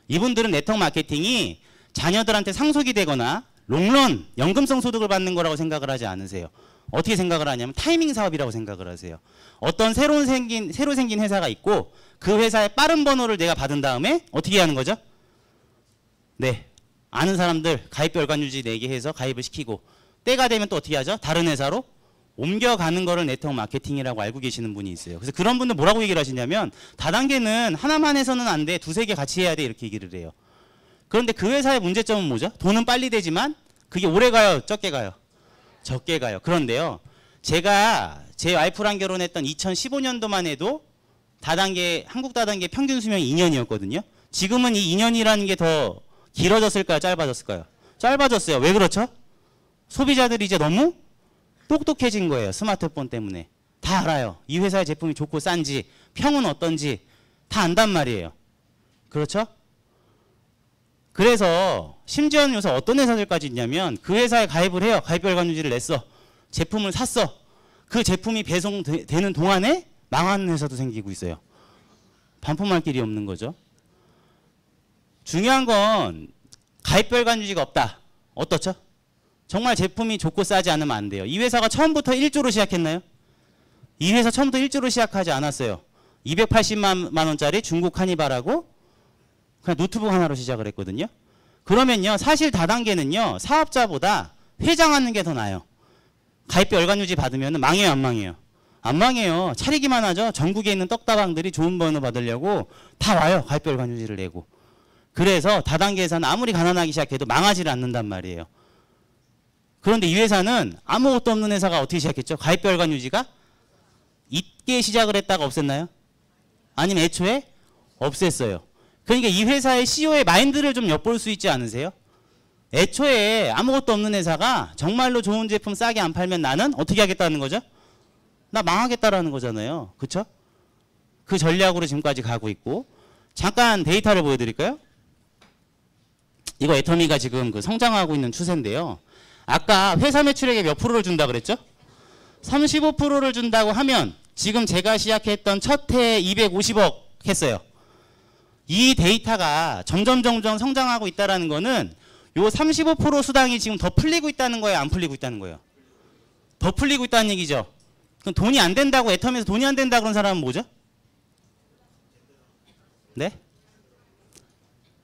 [SPEAKER 1] 이분들은 네트워크 마케팅이 자녀들한테 상속이 되거나 롱런, 연금성 소득을 받는 거라고 생각을 하지 않으세요. 어떻게 생각을 하냐면 타이밍 사업이라고 생각을 하세요. 어떤 새로 생긴 회사가 있고 그 회사의 빠른 번호를 내가 받은 다음에 어떻게 하는 거죠? 네, 아는 사람들 가입비 월간 유지 내게 해서 가입을 시키고 때가 되면 또 어떻게 하죠? 다른 회사로 옮겨가는 거를 네트워크 마케팅이라고 알고 계시는 분이 있어요. 그래서 그런 분들 뭐라고 얘기를 하시냐면 다단계는 하나만 해서는 안 돼. 두세 개 같이 해야 돼. 이렇게 얘기를 해요. 그런데 그 회사의 문제점은 뭐죠? 돈은 빨리 되지만 그게 오래 가요? 적게 가요? 적게 가요. 그런데요. 제가 제 와이프랑 결혼했던 2015년도만 해도 한국 다단계 평균 수명이 2년이었거든요. 지금은 이 2년이라는 게 더 길어졌을까요? 짧아졌을까요? 짧아졌어요. 왜 그렇죠? 소비자들이 이제 너무 똑똑해진 거예요. 스마트폰 때문에. 다 알아요. 이 회사의 제품이 좋고 싼지, 평은 어떤지 다 안단 말이에요. 그렇죠? 그래서 심지어는 요새 어떤 회사들까지 있냐면 그 회사에 가입을 해요. 가입비 월간 유지를 냈어. 제품을 샀어. 그 제품이 배송되는 동안에 망하는 회사도 생기고 있어요. 반품할 길이 없는 거죠. 중요한 건 가입비 월간 유지가 없다. 어떻죠? 정말 제품이 좋고 싸지 않으면 안 돼요. 이 회사가 처음부터 1조로 시작했나요? 이 회사 처음부터 1조로 시작하지 않았어요. 280만 원짜리 중국 하니바라고 그냥 노트북 하나로 시작을 했거든요. 그러면요. 사실 다단계는요. 사업자보다 회장하는 게 더 나아요. 가입비 월간 유지 받으면 망해요, 안 망해요? 안 망해요. 차리기만 하죠. 전국에 있는 떡다방들이 좋은 번호 받으려고 다 와요. 가입비 월간 유지를 내고. 그래서 다단계에서는 아무리 가난하기 시작해도 망하지를 않는단 말이에요. 그런데 이 회사는 아무것도 없는 회사가 어떻게 시작했죠? 가입비 월간 유지가 있게 시작을 했다가 없앴나요? 아니면 애초에 없앴어요. 그러니까 이 회사의 CEO의 마인드를 좀 엿볼 수 있지 않으세요? 애초에 아무것도 없는 회사가 정말로 좋은 제품 싸게 안 팔면 나는 어떻게 하겠다는 거죠? 나 망하겠다라는 거잖아요. 그렇죠? 그 전략으로 지금까지 가고 있고. 잠깐 데이터를 보여드릴까요? 이거 애터미가 지금 그 성장하고 있는 추세인데요. 아까 회사 매출액의 몇 프로를 준다 그랬죠? 35%를 준다고 하면 지금 제가 시작했던 첫 해에 250억 했어요. 이 데이터가 점점 성장하고 있다는 거는 요 35% 수당이 지금 더 풀리고 있다는 거예요? 안 풀리고 있다는 거예요? 더 풀리고 있다는 얘기죠. 그럼 돈이 안 된다고 애터미에서 돈이 안 된다 그런 사람은 뭐죠? 네?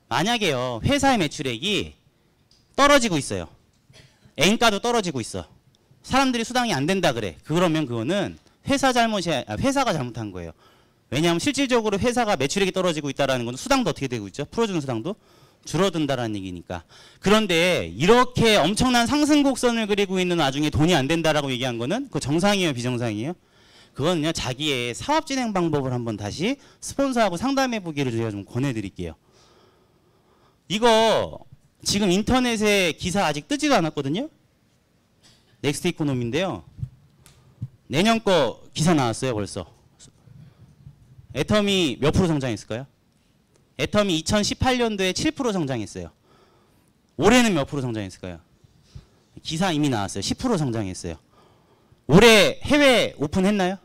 [SPEAKER 1] 만약에요. 회사의 매출액이 떨어지고 있어요. N가도 떨어지고 있어. 사람들이 수당이 안 된다 그래. 그러면 그거는 회사가 잘못한 거예요. 왜냐하면 실질적으로 회사가 매출액이 떨어지고 있다는 건 수당도 어떻게 되고 있죠? 풀어주는 수당도 줄어든다라는 얘기니까. 그런데 이렇게 엄청난 상승 곡선을 그리고 있는 와중에 돈이 안 된다라고 얘기한 거는 그거 정상이에요, 비정상이에요? 그거는요, 자기의 사업 진행 방법을 한번 다시 스폰서하고 상담해 보기를 제가 좀 권해드릴게요. 이거 지금 인터넷에 기사 아직 뜨지도 않았거든요. 넥스트 이코노미인데요. 내년 거 기사 나왔어요, 벌써. 애터미 몇 프로 성장했을까요? 애터미 2018년도에 7% 성장했어요. 올해는 몇 프로 성장했을까요? 기사 이미 나왔어요. 10% 성장했어요. 올해 해외 오픈했나요?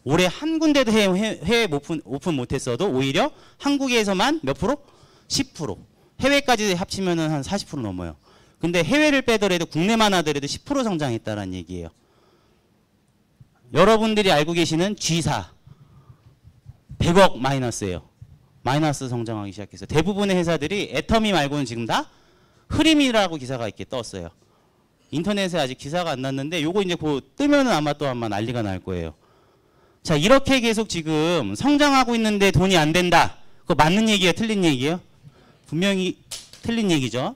[SPEAKER 1] 올해 한 군데도 해외 오픈 못했어도 오히려 한국에서만 몇 프로? 10%. 해외까지 합치면 한 40% 넘어요. 근데 해외를 빼더라도 국내만 하더라도 10% 성장했다는 얘기예요. 여러분들이 알고 계시는 G사 100억 마이너스예요. 마이너스 성장하기 시작했어요. 대부분의 회사들이 애터미 말고는 지금 다 흐림이라고 기사가 이렇게 떴어요. 인터넷에 아직 기사가 안 났는데 요거 이제 곧 뜨면은 아마 또 아마 난리가 날 거예요. 자, 이렇게 계속 지금 성장하고 있는데 돈이 안 된다. 그거 맞는 얘기예요, 틀린 얘기예요? 분명히 틀린 얘기죠.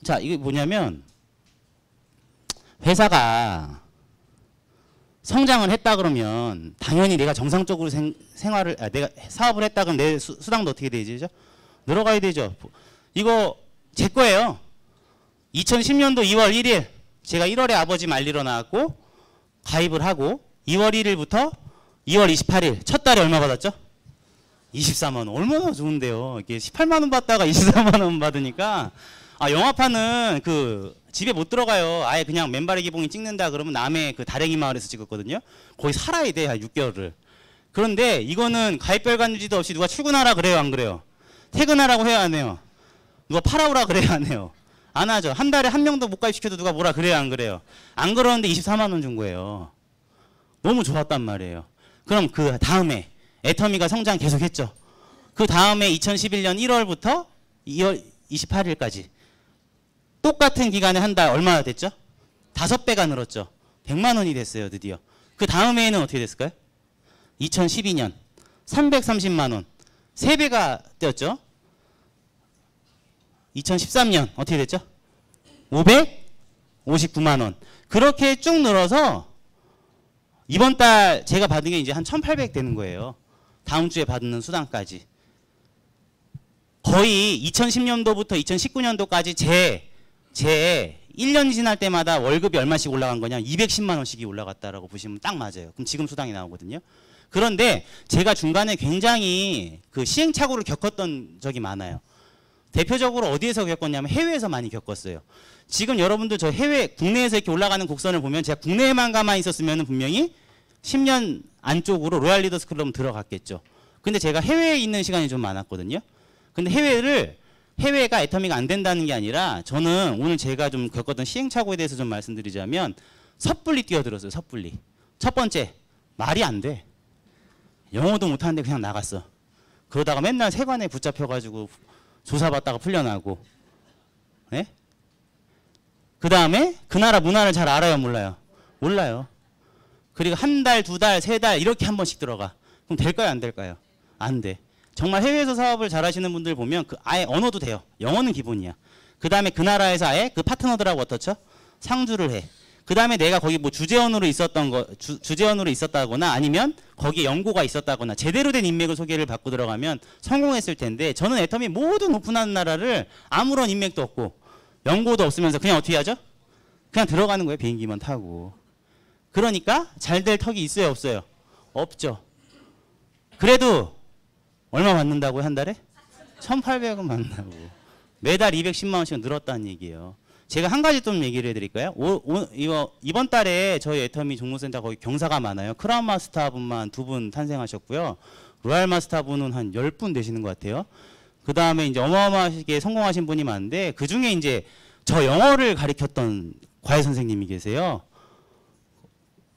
[SPEAKER 1] 자, 이게 뭐냐면 회사가 성장을 했다 그러면 당연히 내가 정상적으로 내가 사업을 했다 그러면 내 수당도 어떻게 되죠? 늘어가야 되죠. 이거 제 거예요. 2010년도 2월 1일 제가 1월에 아버지 말리러 나왔고 가입을 하고 2월 1일부터 2월 28일 첫 달에 얼마 받았죠? 24만 원. 얼마나 좋은데요. 이게 18만 원 받다가 24만 원 받으니까 영화판은 그 집에 못 들어가요. 아예 그냥 맨발의 기봉이 찍는다 그러면 남해 그 다랭이 마을에서 찍었거든요. 거기 살아야 돼, 한 6개월을. 그런데 이거는 가입별 간주지도 없이 누가 출근하라 그래요, 안 그래요? 퇴근하라고 해야 안 해요? 누가 팔아오라 그래야 안 해요? 안 하죠. 한 달에 한 명도 못 가입시켜도 누가 뭐라 그래요, 안 그래요? 안 그러는데 24만 원 준 거예요. 너무 좋았단 말이에요. 그럼 그 다음에 애터미가 성장 계속했죠. 그 다음에 2011년 1월부터 2월 28일까지 똑같은 기간에 한 달 얼마나 됐죠? 5배가 늘었죠. 100만 원이 됐어요, 드디어. 그 다음에는 어떻게 됐을까요? 2012년 330만 원. 3배가 뛰었죠. 2013년 어떻게 됐죠? 559만 원. 그렇게 쭉 늘어서 이번 달 제가 받은 게 이제 한 1,800 되는 거예요. 다음 주에 받는 수당까지. 거의 2010년도부터 2019년도까지 제 1년 지날 때마다 월급이 얼마씩 올라간 거냐? 210만 원씩이 올라갔다라고 보시면 딱 맞아요. 그럼 지금 수당이 나오거든요. 그런데 제가 중간에 굉장히 그 시행착오를 겪었던 적이 많아요. 대표적으로 어디에서 겪었냐면 해외에서 많이 겪었어요. 지금 여러분들 저 국내에서 이렇게 올라가는 곡선을 보면 제가 국내에만 가만히 있었으면 분명히 10년 안쪽으로 로얄 리더스 클럽 들어갔겠죠. 근데 제가 해외에 있는 시간이 좀 많았거든요. 근데 해외가 애터미가 안 된다는 게 아니라 저는 오늘 제가 좀 겪었던 시행착오에 대해서 좀 말씀드리자면 섣불리 뛰어들었어요. 섣불리. 첫 번째, 말이 안 돼. 영어도 못하는데 그냥 나갔어. 그러다가 맨날 세관에 붙잡혀가지고 조사받다가 풀려나고. 네? 그 다음에 그 나라 문화를 잘 알아요, 몰라요? 몰라요. 그리고 한 달, 두 달, 세 달 이렇게 한 번씩 들어가. 그럼 될까요, 안 될까요? 안 돼. 정말 해외에서 사업을 잘 하시는 분들 보면 아예 언어도 돼요. 영어는 기본이야. 그 다음에 그 나라에서 아예 그 파트너들하고 어떻죠? 상주를 해. 그 다음에 내가 거기 뭐 주재원으로 있었다거나 아니면 거기에 연고가 있었다거나 제대로 된 인맥을 소개를 받고 들어가면 성공했을 텐데 저는 애터미 모든 오픈하는 나라를 아무런 인맥도 없고 연고도 없으면서 그냥 어떻게 하죠? 그냥 들어가는 거예요. 비행기만 타고. 그러니까 잘 될 턱이 있어요, 없어요? 없죠. 그래도 얼마 받는다고요, 한 달에? 1,800원 받는다고. 매달 210만 원씩 늘었다는 얘기예요. 제가 한 가지 좀 얘기를 해드릴까요? 이번 달에 저희 애터미 종로센터 거기 경사가 많아요. 크라운 마스터 분만 2분 탄생하셨고요. 로얄 마스터 분은 한 10분 되시는 것 같아요. 그 다음에 이제 어마어마하게 성공하신 분이 많은데 그 중에 이제 저 영어를 가르쳤던 과외 선생님이 계세요.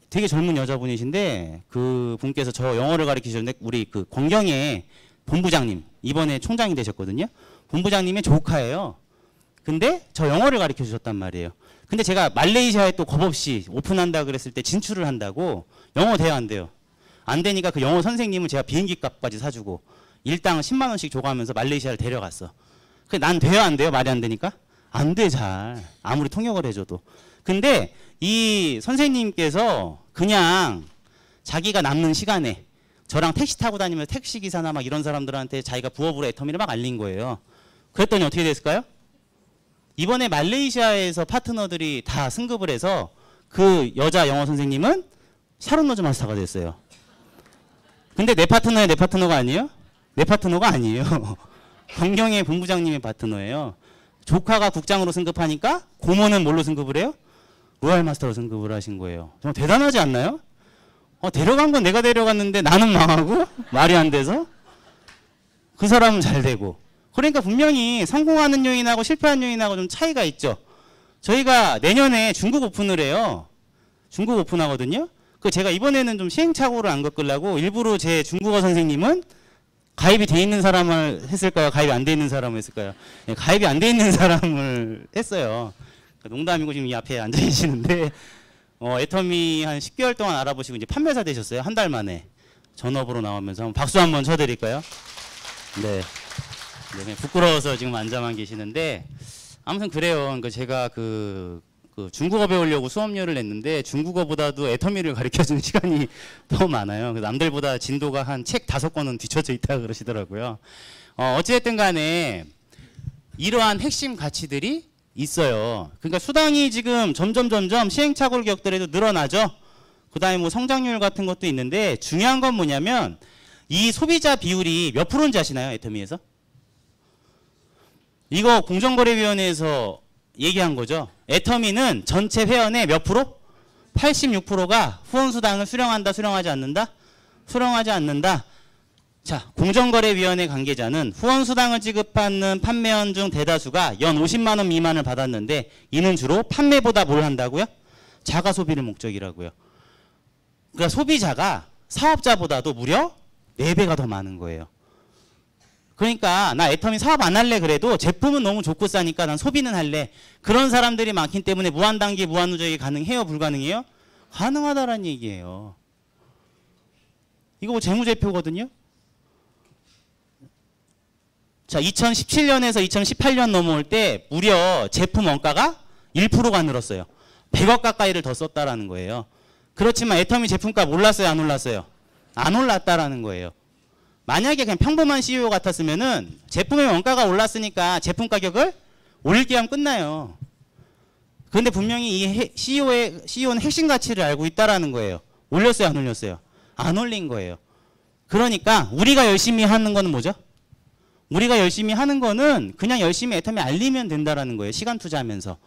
[SPEAKER 1] 되게 젊은 여자분이신데 그 분께서 저 영어를 가르치셨는데 우리 그 권경의 본부장님 이번에 총장이 되셨거든요. 본부장님의 조카예요. 근데 저 영어를 가르쳐 주셨단 말이에요. 근데 제가 말레이시아에 또 겁없이 오픈한다 그랬을 때 진출을 한다고 영어 돼요, 안 돼요? 안 되니까 그 영어 선생님은 제가 비행기 값까지 사주고 일당 10만 원씩 줘가면서 말레이시아를 데려갔어. 난 돼요, 안 돼요? 말이 안 되니까? 안 돼, 잘. 아무리 통역을 해줘도. 근데 이 선생님께서 그냥 자기가 남는 시간에 저랑 택시 타고 다니면서 택시기사나 막 이런 사람들한테 자기가 부업으로 애터미를 막 알린 거예요. 그랬더니 어떻게 됐을까요? 이번에 말레이시아에서 파트너들이 다 승급을 해서 그 여자 영어 선생님은 샤론 로즈 마스터가 됐어요. 근데 내 파트너예요, 내 파트너가 아니에요? 내 파트너가 아니에요. 권경의 본부장님의 파트너예요. 조카가 국장으로 승급하니까 고모는 뭘로 승급을 해요? 로얄 마스터로 승급을 하신 거예요. 정말 대단하지 않나요? 데려간 건 내가 데려갔는데 나는 망하고 말이 안 돼서 그 사람은 잘 되고. 그러니까 분명히 성공하는 요인하고 실패하는 요인하고 좀 차이가 있죠. 저희가 내년에 중국 오픈을 해요. 중국 오픈하거든요. 그 제가 이번에는 좀 시행착오를 안 겪으려고 일부러 제 중국어 선생님은 가입이 돼 있는 사람을 했을까요? 가입이 안 돼 있는 사람을 했을까요? 네, 가입이 안 돼 있는 사람을 했어요. 농담이고 지금 이 앞에 앉아 계시는데 애터미 한 10개월 동안 알아보시고 이제 판매사 되셨어요. 한 달 만에 전업으로 나오면서 한번 박수 한번 쳐드릴까요? 네. 네, 그냥 부끄러워서 지금 앉아만 계시는데 아무튼 그래요. 그러니까 제가 그 중국어 배우려고 수업료를 냈는데 중국어보다도 애터미를 가르쳐주는 시간이 더 많아요. 그래서 남들보다 진도가 한 책 5권은 뒤쳐져 있다 그러시더라고요. 어찌됐든 간에 이러한 핵심 가치들이 있어요. 그러니까 수당이 지금 점점 시행착오를 겪더라도 늘어나죠. 그 다음에 뭐 성장률 같은 것도 있는데 중요한 건 뭐냐면 이 소비자 비율이 몇 프로인지 아시나요? 애터미에서? 이거 공정거래위원회에서 얘기한 거죠. 애터미는 전체 회원의 몇 프로? 86%가 후원수당을 수령한다, 수령하지 않는다? 수령하지 않는다. 자, 공정거래위원회 관계자는 후원수당을 지급하는 판매원 중 대다수가 연 50만 원 미만을 받았는데 이는 주로 판매보다 뭘 한다고요? 자가 소비를 목적이라고요. 그러니까 소비자가 사업자보다도 무려 4배가 더 많은 거예요. 그러니까 나 애터미 사업 안 할래 그래도 제품은 너무 좋고 싸니까 난 소비는 할래. 그런 사람들이 많기 때문에 무한단기 무한누적이 가능해요? 불가능해요? 가능하다라는 얘기예요. 이거 뭐 재무제표거든요. 자, 2017년에서 2018년 넘어올 때 무려 제품 원가가 1%가 늘었어요. 100억 가까이를 더 썼다라는 거예요. 그렇지만 애터미 제품값 올랐어요? 안 올랐어요? 안 올랐다라는 거예요. 만약에 그냥 평범한 CEO 같았으면은 제품의 원가가 올랐으니까 제품 가격을 올릴게 하면 끝나요. 그런데 분명히 이 CEO는 핵심 가치를 알고 있다라는 거예요. 올렸어요? 안 올렸어요? 안 올린 거예요. 그러니까 우리가 열심히 하는 거는 뭐죠? 우리가 열심히 하는 거는 그냥 열심히 애터미 알리면 된다라는 거예요. 시간 투자하면서.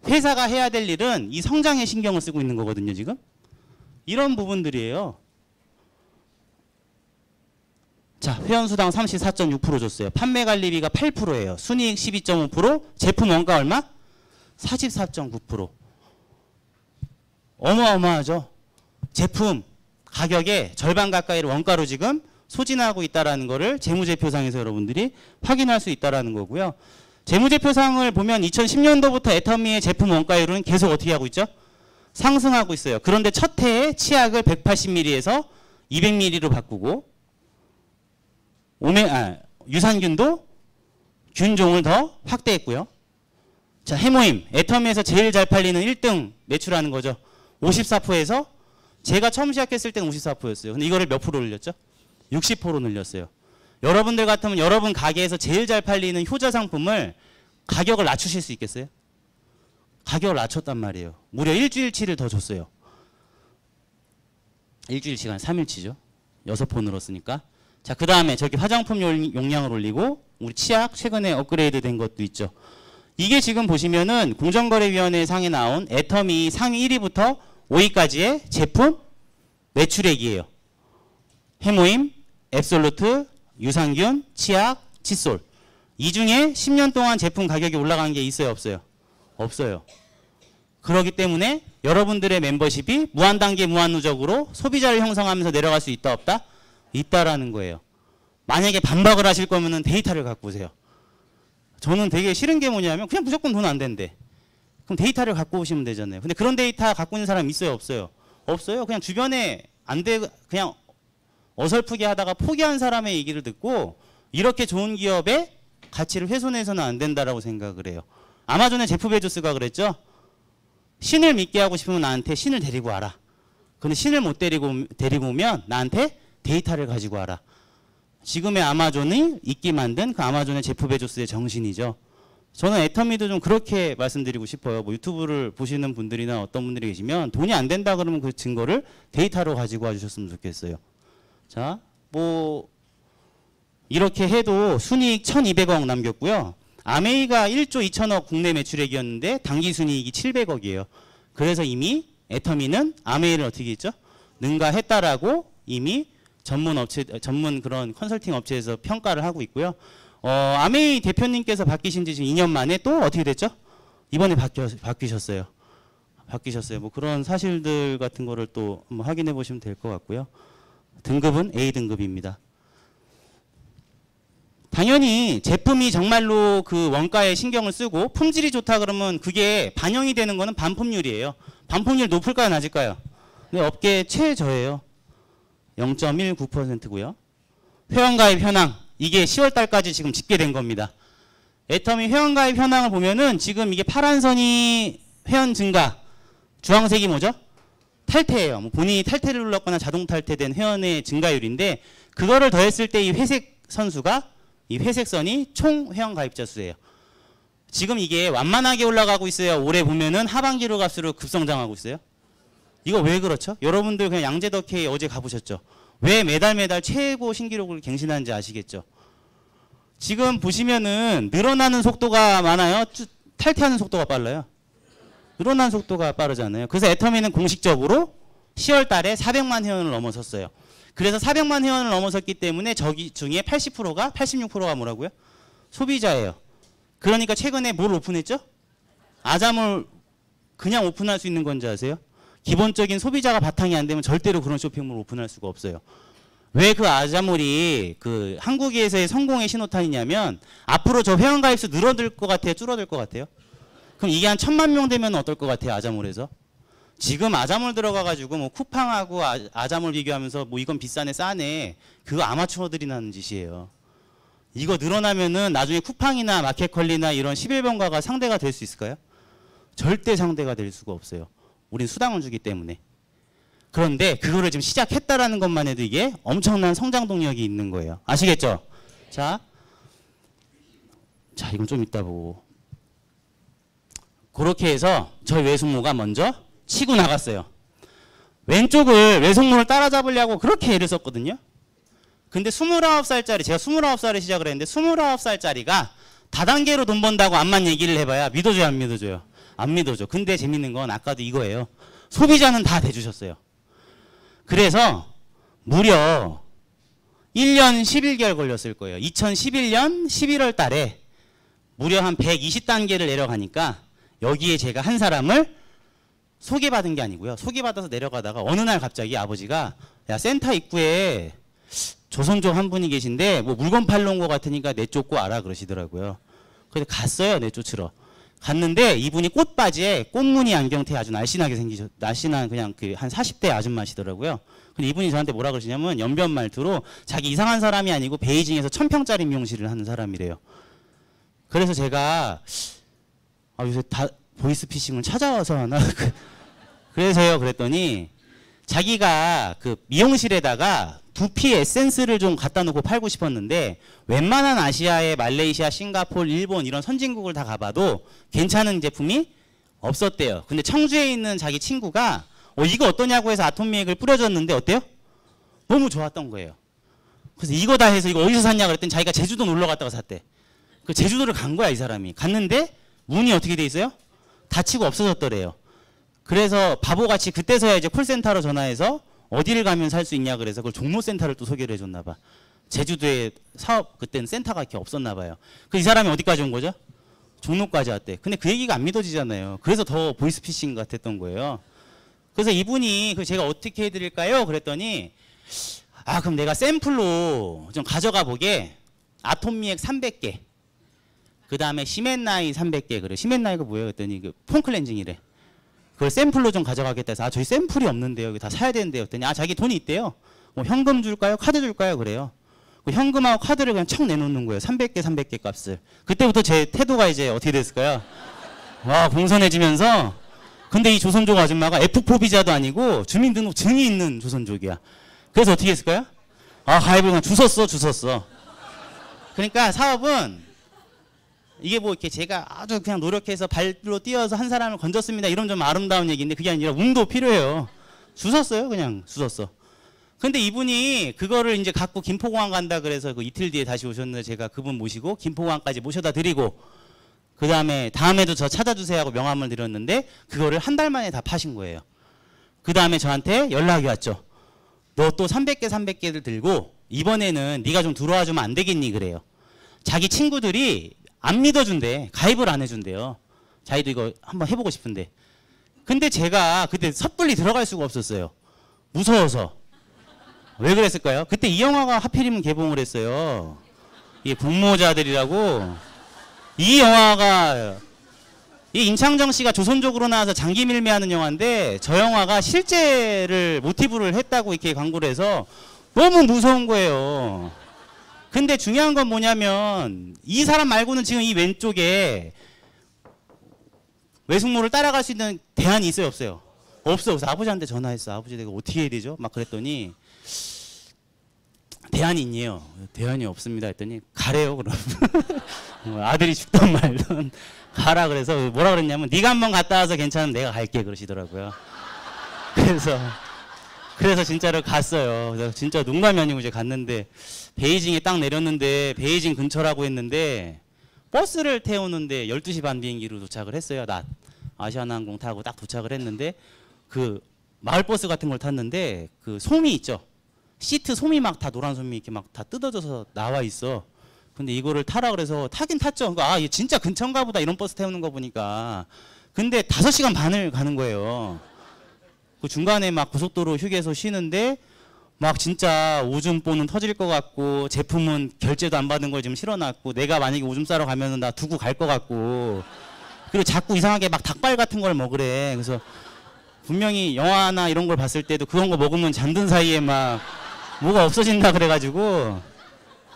[SPEAKER 1] 회사가 해야 될 일은 이 성장에 신경을 쓰고 있는 거거든요, 지금. 이런 부분들이에요. 자, 회원수당 34.6% 줬어요. 판매관리비가 8%예요. 순이익 12.5%, 제품 원가 얼마? 44.9%. 어마어마하죠. 제품 가격의 절반 가까이를 원가로 지금 소진하고 있다라는 거를 재무제표상에서 여러분들이 확인할 수 있다라는 거고요. 재무제표상을 보면 2010년도부터 애터미의 제품 원가율은 계속 어떻게 하고 있죠? 상승하고 있어요. 그런데 첫 해에 치약을 180ml에서 200ml로 바꾸고 유산균도 균종을 더 확대했고요. 자, 해모임. 애터미에서 제일 잘 팔리는 1등 매출하는 거죠. 54%에서 제가 처음 시작했을 때는 54%였어요. 근데 이거를 몇 프로 올렸죠? 60% 늘렸어요. 여러분들 같으면 여러분 가게에서 제일 잘 팔리는 효자 상품을 가격을 낮추실 수 있겠어요? 가격을 낮췄단 말이에요. 무려 일주일치를 더 줬어요. 일주일치가 3일치죠. 6포 늘었으니까. 자, 그 다음에 저기 화장품 용량을 올리고 우리 치약 최근에 업그레이드 된 것도 있죠. 이게 지금 보시면은 공정거래위원회 상에 나온 애터미 상위 1위부터 5위까지의 제품 매출액이에요. 해모임, 앱솔루트, 유산균, 치약, 칫솔. 이 중에 10년 동안 제품 가격이 올라간 게 있어요? 없어요? 없어요. 그렇기 때문에 여러분들의 멤버십이 무한단계 무한누적으로 소비자를 형성하면서 내려갈 수 있다 없다? 있다라는 거예요. 만약에 반박을 하실 거면은 데이터를 갖고 오세요. 저는 되게 싫은 게 뭐냐면 그냥 무조건 돈 안 된대. 그럼 데이터를 갖고 오시면 되잖아요. 근데 그런 데이터 갖고 있는 사람 있어요? 없어요? 없어요. 그냥 주변에 안 돼, 그냥 어설프게 하다가 포기한 사람의 얘기를 듣고 이렇게 좋은 기업의 가치를 훼손해서는 안 된다라고 생각을 해요. 아마존의 제프 베조스가 그랬죠. 신을 믿게 하고 싶으면 나한테 신을 데리고 와라. 근데 신을 못 데리고 오면 나한테 데이터를 가지고 와라. 지금의 아마존이 있게 만든 그 아마존의 제프 베조스의 정신이죠. 저는 애터미도 좀 그렇게 말씀드리고 싶어요. 뭐 유튜브를 보시는 분들이나 어떤 분들이 계시면 돈이 안 된다 그러면 그 증거를 데이터로 가지고 와주셨으면 좋겠어요. 자, 뭐 이렇게 해도 순이익 1200억 남겼고요. 아메이가 1조 2천억 국내 매출액이었는데 단기 순이익이 700억이에요. 그래서 이미 애터미는 아메이를 어떻게 했죠? 능가했다라고 이미 전문 그런 컨설팅 업체에서 평가를 하고 있고요. 아메이 대표님께서 바뀌신 지 지금 2년 만에 또 어떻게 됐죠? 이번에 바뀌셨어요. 뭐 그런 사실들 같은 거를 또 한번 확인해 보시면 될 것 같고요. 등급은 A 등급입니다. 당연히 제품이 정말로 그 원가에 신경을 쓰고 품질이 좋다 그러면 그게 반영이 되는 거는 반품률이에요. 반품률 높을까요, 낮을까요? 네, 업계 최저예요. 0.19%고요. 회원가입 현황, 이게 10월 달까지 지금 집계된 겁니다. 애터미 회원가입 현황을 보면은 지금 이게 파란 선이 회원 증가, 주황색이 뭐죠? 탈퇴예요. 뭐 본인이 탈퇴를 눌렀거나 자동 탈퇴된 회원의 증가율인데 그거를 더했을 때 이 회색 선수가 이 회색 선이 총 회원 가입자 수예요. 지금 이게 완만하게 올라가고 있어요. 올해 보면은 하반기로 갈수록 급성장하고 있어요. 이거 왜 그렇죠? 여러분들 그냥 양재더케이 어제 가보셨죠? 왜 매달 최고 신기록을 갱신하는지 아시겠죠? 지금 보시면은 늘어나는 속도가 많아요? 탈퇴하는 속도가 빨라요? 늘어나는 속도가 빠르잖아요. 그래서 애터미는 공식적으로 10월 달에 400만 회원을 넘어섰어요. 그래서 400만 회원을 넘어섰기 때문에 저기 중에 80%가 86%가 뭐라고요? 소비자예요. 그러니까 최근에 뭘 오픈했죠? 아자몰 그냥 오픈할 수 있는 건지 아세요? 기본적인 소비자가 바탕이 안 되면 절대로 그런 쇼핑몰을 오픈할 수가 없어요. 왜 그 아자몰이 그 한국에서의 성공의 신호탄이냐면 앞으로 저 회원 가입수 늘어들 것 같아요? 줄어들 것 같아요? 그럼 이게 한 1000만 명 되면 어떨 것 같아요? 아자몰에서? 지금 아자몰 들어가가지고 뭐 쿠팡하고 아자몰 비교하면서 뭐 이건 비싸네 싸네 그거 아마추어들이 하는 짓이에요. 이거 늘어나면은 나중에 쿠팡이나 마켓컬리나 이런 11번가가 상대가 될 수 있을까요? 절대 상대가 될 수가 없어요. 우린 수당을 주기 때문에. 그런데 그거를 지금 시작했다라는 것만 해도 이게 엄청난 성장 동력이 있는 거예요. 아시겠죠? 자, 이건 좀 이따 보고. 그렇게 해서 저희 외숙모가 먼저 치고 나갔어요. 왼쪽을 외숙모를 따라잡으려고 그렇게 애를 썼거든요. 근데 29살짜리, 제가 29살에 시작을 했는데 29살짜리가 다단계로 돈 번다고 암만 얘기를 해봐야 믿어줘요, 안 믿어줘요? 안 믿어줘. 근데 재밌는 건 아까도 이거예요. 소비자는 다 대주셨어요. 그래서 무려 1년 11개월 걸렸을 거예요. 2011년 11월 달에 무려 한 120단계를 내려가니까 여기에 제가 한 사람을 소개받은 게 아니고요. 소개받아서 내려가다가 어느 날 갑자기 아버지가 야 센터 입구에 조선족 한 분이 계신데 뭐 물건 팔러 온 것 같으니까 내쫓고 와라 그러시더라고요. 그래서 갔어요. 내쫓으러. 갔는데 이분이 꽃바지에 꽃무늬 안경테 아주 날씬하게 날씬한 그냥 그 한 40대 아줌마시더라고요. 근데 이분이 저한테 뭐라 그러시냐면 연변 말투로 자기 이상한 사람이 아니고 베이징에서 1000평짜리 미용실을 하는 사람이래요. 그래서 제가 요새 다 보이스피싱을 찾아와서 하나 그래서요 그랬더니 자기가 그 미용실에다가 두피 에센스를 좀 갖다 놓고 팔고 싶었는데 웬만한 아시아의 말레이시아, 싱가포르, 일본 이런 선진국을 다 가봐도 괜찮은 제품이 없었대요. 근데 청주에 있는 자기 친구가 이거 어떠냐고 해서 아톰미액을 뿌려줬는데 어때요? 너무 좋았던 거예요. 그래서 이거다 해서 이거 어디서 샀냐 그랬더니 자기가 제주도 놀러 갔다가 샀대. 그 제주도를 간 거야 이 사람이. 갔는데 문이 어떻게 돼 있어요? 닫히고 없어졌더래요. 그래서 바보같이 그때서야 이제 콜센터로 전화해서 어디를 가면 살 수 있냐 그래서 그걸 종로센터를 또 소개를 해줬나 봐. 제주도에 사업 그때는 센터가 이렇게 없었나 봐요. 그 이 사람이 어디까지 온 거죠? 종로까지 왔대. 근데 그 얘기가 안 믿어지잖아요. 그래서 더 보이스피싱 같았던 거예요. 그래서 이분이 제가 어떻게 해드릴까요? 그랬더니 그럼 내가 샘플로 좀 가져가 보게 아톰미액 300개 그 다음에 시멘나이 300개 그래. 시멘나이가 뭐예요? 그랬더니 그 폼클렌징이래. 그걸 샘플로 좀 가져가겠다 해서 저희 샘플이 없는데요. 이거 다 사야 되는데요. 그랬더니 자기 돈이 있대요. 뭐 현금 줄까요? 카드 줄까요? 그래요. 그 현금하고 카드를 그냥 척 내놓는 거예요. 300개 값을. 그때부터 제 태도가 이제 어떻게 됐을까요? 와 공손해지면서 근데 이 조선족 아줌마가 F4 비자도 아니고 주민등록증이 있는 조선족이야. 그래서 어떻게 했을까요? 가입을 그냥 주웠어. 그러니까 사업은 이게 뭐 이렇게 제가 아주 그냥 노력해서 발로 뛰어서 한 사람을 건졌습니다. 이런 좀 아름다운 얘기인데 그게 아니라 운도 필요해요. 주웠어요. 그냥 주웠어. 근데 이분이 그거를 이제 갖고 김포공항 간다 그래서 그 이틀 뒤에 다시 오셨는데 제가 그분 모시고 김포공항까지 모셔다 드리고 그 다음에도 저 찾아주세요 하고 명함을 드렸는데 그거를 한 달 만에 다 파신 거예요. 그 다음에 저한테 연락이 왔죠. 너 또 300개를 들고 이번에는 네가 좀 들어와 주면 안 되겠니 그래요. 자기 친구들이 안 믿어준대. 가입을 안 해준대요. 자기도 이거 한번 해보고 싶은데. 근데 제가 그때 섣불리 들어갈 수가 없었어요. 무서워서. 왜 그랬을까요? 그때 이 영화가 하필이면 개봉을 했어요. 이 복모자들이라고. 이 영화가 이 임창정 씨가 조선족으로 나와서 장기 밀매하는 영화인데 저 영화가 실제를 모티브를 했다고 이렇게 광고를 해서 너무 무서운 거예요. 근데 중요한 건 뭐냐면 이 사람 말고는 지금 이 왼쪽에 외숙모를 따라갈 수 있는 대안이 있어요, 없어요? 없어. 그래서 아버지한테 전화했어. 아버지 내가 어떻게 해야 되죠? 막 그랬더니 대안이 있네요. 대안이 없습니다 했더니 가래요. 그럼 아들이 죽던 말던 가라. 그래서 뭐라 그랬냐면 네가 한번 갔다 와서 괜찮으면 내가 갈게 그러시더라고요. 그래서 진짜로 갔어요. 그래서 진짜 농담이 아니고 이제 갔는데 베이징에 딱 내렸는데 베이징 근처라고 했는데 버스를 태우는데 12시 반 비행기로 도착을 했어요. 낮 아시아나항공 타고 딱 도착을 했는데 그 마을버스 같은 걸 탔는데 그 솜이 있죠. 시트 솜이 막 다 노란 솜이 이렇게 막 다 뜯어져서 나와 있어. 근데 이거를 타라 그래서 타긴 탔죠. 아, 얘 진짜 근처인가 보다 이런 버스 태우는 거 보니까. 근데 5시간 반을 가는 거예요. 그 중간에 막 고속도로 휴게소 쉬는데 막 진짜 오줌보는 터질 것 같고 제품은 결제도 안 받은 걸 지금 실어놨고 내가 만약에 오줌 싸러 가면은 나 두고 갈 것 같고 그리고 자꾸 이상하게 막 닭발 같은 걸 먹으래. 그래서 분명히 영화나 이런 걸 봤을 때도 그런 거 먹으면 잠든 사이에 막 뭐가 없어진다 그래가지고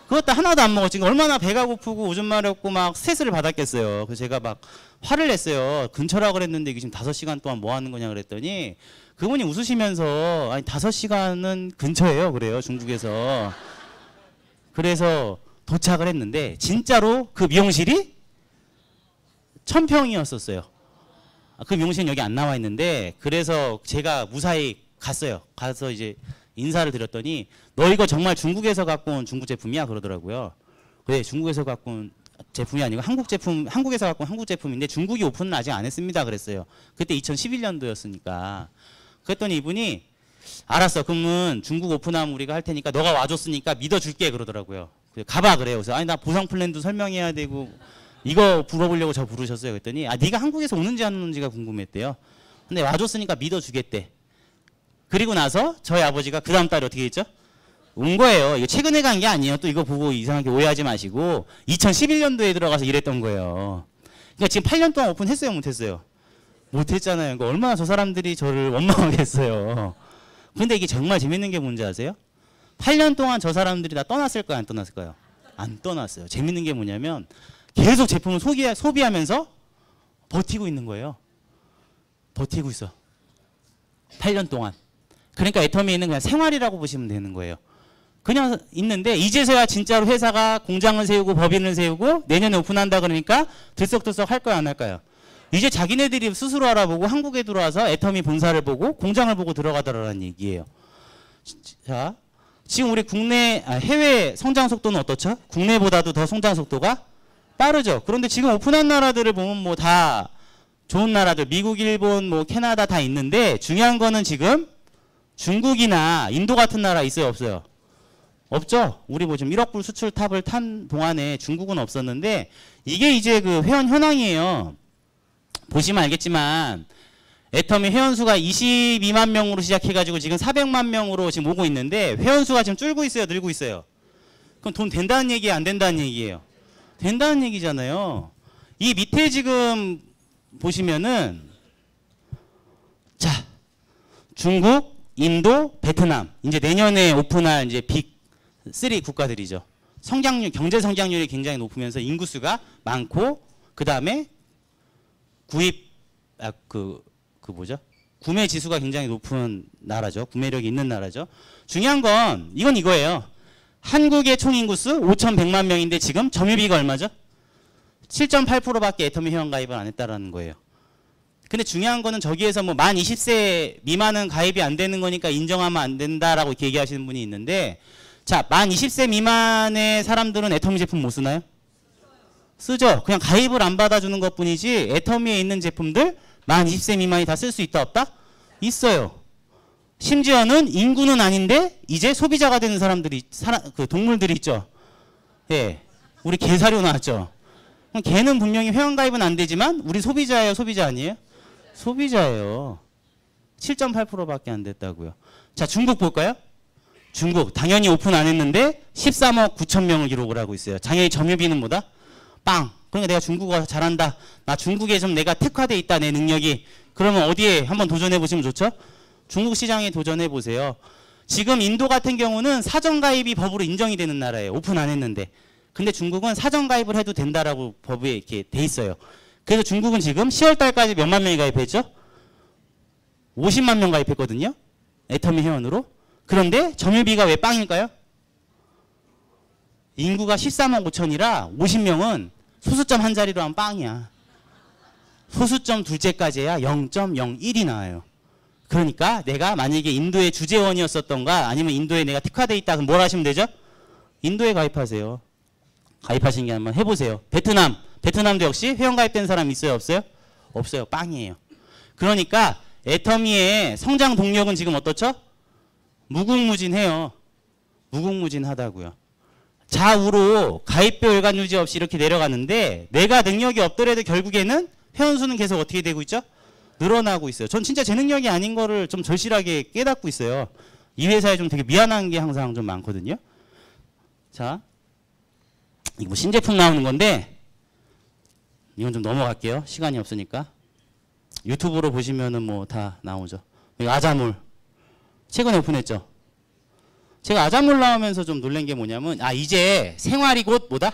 [SPEAKER 1] 그것도 하나도 안 먹었지. 얼마나 배가 고프고 오줌 마렵고 막 스트레스를 받았겠어요. 그래서 제가 막 화를 냈어요. 근처라고 그랬는데 이게 지금 5시간 동안 뭐 하는 거냐 그랬더니 그분이 웃으시면서 아니 5시간은 근처예요 그래요. 중국에서. 그래서 도착을 했는데 진짜로 그 미용실이 1000평이었었어요. 그 미용실은 여기 안 나와 있는데 그래서 제가 무사히 갔어요. 가서 이제 인사를 드렸더니 너 이거 정말 중국에서 갖고 온 중국 제품이야 그러더라고요. 그래 중국에서 갖고 온 제품이 아니고 한국 제품, 한국에서 갖고 온 한국 제품인데 중국이 오픈은 아직 안 했습니다 그랬어요. 그때 2011년도였으니까. 그랬더니 이분이 알았어 그러면 중국 오픈하면 우리가 할 테니까 너가 와줬으니까 믿어줄게 그러더라고요. 가봐 그래요. 그래서 아니 나 보상 플랜도 설명해야 되고 이거 물어보려고 저 부르셨어요. 그랬더니 아 네가 한국에서 오는지 안 오는지가 궁금했대요. 근데 와줬으니까 믿어주겠대. 그리고 나서 저희 아버지가 그 다음 달에 어떻게 했죠? 온 거예요. 이거 최근에 간 게 아니에요. 또 이거 보고 이상하게 오해하지 마시고 2011년도에 들어가서 일했던 거예요. 그러니까 지금 8년 동안 오픈했어요 못했어요? 못했잖아요. 그러니까 얼마나 저 사람들이 저를 원망하겠어요. 근데 이게 정말 재밌는 게 뭔지 아세요? 8년 동안 저 사람들이 다 떠났을까요? 안 떠났을까요? 안 떠났어요. 재밌는 게 뭐냐면 계속 제품을 소비하면서 버티고 있는 거예요. 버티고 있어. 8년 동안. 그러니까 애터미는 그냥 생활이라고 보시면 되는 거예요. 그냥 있는데 이제서야 진짜로 회사가 공장을 세우고 법인을 세우고 내년에 오픈한다 그러니까 들썩들썩 할 거야 안 할까요? 이제 자기네들이 스스로 알아보고 한국에 들어와서 애터미 본사를 보고 공장을 보고 들어가더라는 얘기예요. 자, 지금 우리 해외 성장 속도는 어떻죠? 국내보다도 더 성장 속도가 빠르죠. 그런데 지금 오픈한 나라들을 보면 뭐 다 좋은 나라들, 미국, 일본, 뭐 캐나다 다 있는데 중요한 거는 지금 중국이나 인도 같은 나라 있어요, 없어요? 없죠. 우리 뭐 지금 1억 불 수출 탑을 탄 동안에 중국은 없었는데 이게 이제 그 회원 현황이에요. 보시면 알겠지만 애터미 회원수가 22만 명으로 시작해가지고 지금 400만 명으로 지금 오고 있는데 회원수가 지금 줄고 있어요, 늘고 있어요? 그럼 돈 된다는 얘기예요, 안 된다는 얘기예요? 된다는 얘기잖아요. 이 밑에 지금 보시면은 자 중국, 인도, 베트남 이제 내년에 오픈할 이제 빅3 국가들이죠. 성장률, 경제 성장률이 굉장히 높으면서 인구수가 많고 그 다음에 구매 지수가 굉장히 높은 나라죠. 구매력이 있는 나라죠. 중요한 건 이건 이거예요. 한국의 총 인구수 5,100만 명인데 지금 점유비가 얼마죠? 7.8%밖에 애터미 회원 가입을 안 했다라는 거예요. 근데 중요한 거는 저기에서 뭐 만 20세 미만은 가입이 안 되는 거니까 인정하면 안 된다라고 이렇게 얘기하시는 분이 있는데 자, 만 20세 미만의 사람들은 애터미 제품 못 쓰나요? 쓰죠. 그냥 가입을 안 받아주는 것 뿐이지 애터미에 있는 제품들 만 20세 미만이 다 쓸 수 있다 없다? 있어요. 심지어는 인구는 아닌데 이제 소비자가 되는 사람들이 그 동물들이 있죠. 예, 우리 개 사료 나왔죠. 개는 분명히 회원가입은 안 되지만 우리 소비자예요, 소비자 아니에요? 소비자예요. 7.8%밖에 안 됐다고요. 자, 중국 볼까요? 중국 당연히 오픈 안 했는데 13억 9천 명을 기록을 하고 있어요. 장애인 점유비는 뭐다? 빵. 그러니까 내가 중국어 잘한다. 나 중국에 좀 내가 특화돼 있다 내 능력이. 그러면 어디에 한번 도전해 보시면 좋죠? 중국 시장에 도전해 보세요. 지금 인도 같은 경우는 사전 가입이 법으로 인정이 되는 나라예요. 오픈 안 했는데. 근데 중국은 사전 가입을 해도 된다라고 법에 이렇게 돼 있어요. 그래서 중국은 지금 10월 달까지 몇만 명이 가입했죠? 50만 명 가입했거든요. 애터미 회원으로. 그런데 점유비가 왜 빵일까요? 인구가 13억 5천이라 50명은 소수점 한 자리로 하면 빵이야. 소수점 둘째까지야 0.01이 나와요. 그러니까 내가 만약에 인도의 주재원이었었던가 아니면 인도에 내가 특화돼 있다 그럼 뭘 하시면 되죠? 인도에 가입하세요. 가입하신 게 한번 해보세요. 베트남도 역시 회원 가입된 사람 있어요? 없어요? 없어요. 빵이에요. 그러니까 애터미의 성장 동력은 지금 어떻죠? 무궁무진해요. 무궁무진하다고요. 좌우로 가입비 월간 유지 없이 이렇게 내려가는데 내가 능력이 없더라도 결국에는 회원수는 계속 어떻게 되고 있죠? 늘어나고 있어요. 전 진짜 제 능력이 아닌 거를 좀 절실하게 깨닫고 있어요. 이 회사에 좀 되게 미안한 게 항상 좀 많거든요. 자, 이거 뭐 신제품 나오는 건데 이건 좀 넘어갈게요. 시간이 없으니까. 유튜브로 보시면은 뭐 다 나오죠. 여기 아자몰. 최근에 오픈했죠. 제가 아자몰 나오면서 좀 놀란 게 뭐냐면 이제 생활이 곧 뭐다?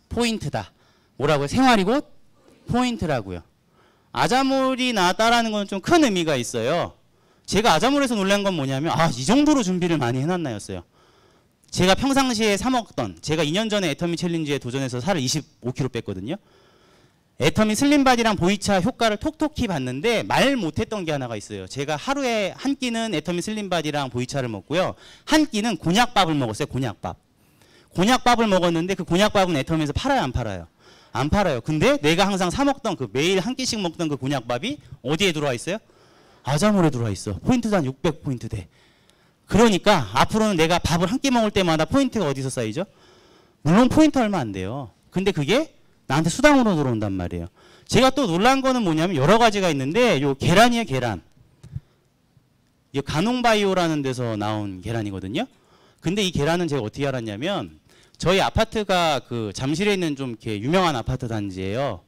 [SPEAKER 1] 포인트다. 뭐라고요? 생활이 곧 포인트라고요. 아자몰이 나왔다라는 건 좀 큰 의미가 있어요. 제가 아자몰에서 놀란 건 뭐냐면 이 정도로 준비를 많이 해놨나였어요. 제가 평상시에 사 먹던 제가 2년 전에 애터미 챌린지에 도전해서 살을 25kg 뺐거든요. 애터미 슬림바디랑 보이차 효과를 톡톡히 봤는데 말 못했던 게 하나가 있어요. 제가 하루에 한 끼는 애터미 슬림바디랑 보이차를 먹고요. 한 끼는 곤약밥을 먹었어요. 곤약밥. 곤약밥을 먹었는데 그 곤약밥은 애터미에서 팔아요? 안 팔아요? 안 팔아요. 근데 내가 항상 사 먹던 그 매일 한 끼씩 먹던 그 곤약밥이 어디에 들어와 있어요? 아자몰에 들어와 있어. 포인트도 한 600포인트 돼. 그러니까 앞으로는 내가 밥을 한 끼 먹을 때마다 포인트가 어디서 쌓이죠? 물론 포인트 얼마 안 돼요. 근데 그게 나한테 수당으로 들어온단 말이에요. 제가 또 놀란 거는 뭐냐면 여러 가지가 있는데 요 계란이에요, 계란. 이 가농바이오라는 데서 나온 계란이거든요. 근데 이 계란은 제가 어떻게 알았냐면 저희 아파트가 그 잠실에 있는 좀 이렇게 유명한 아파트 단지예요.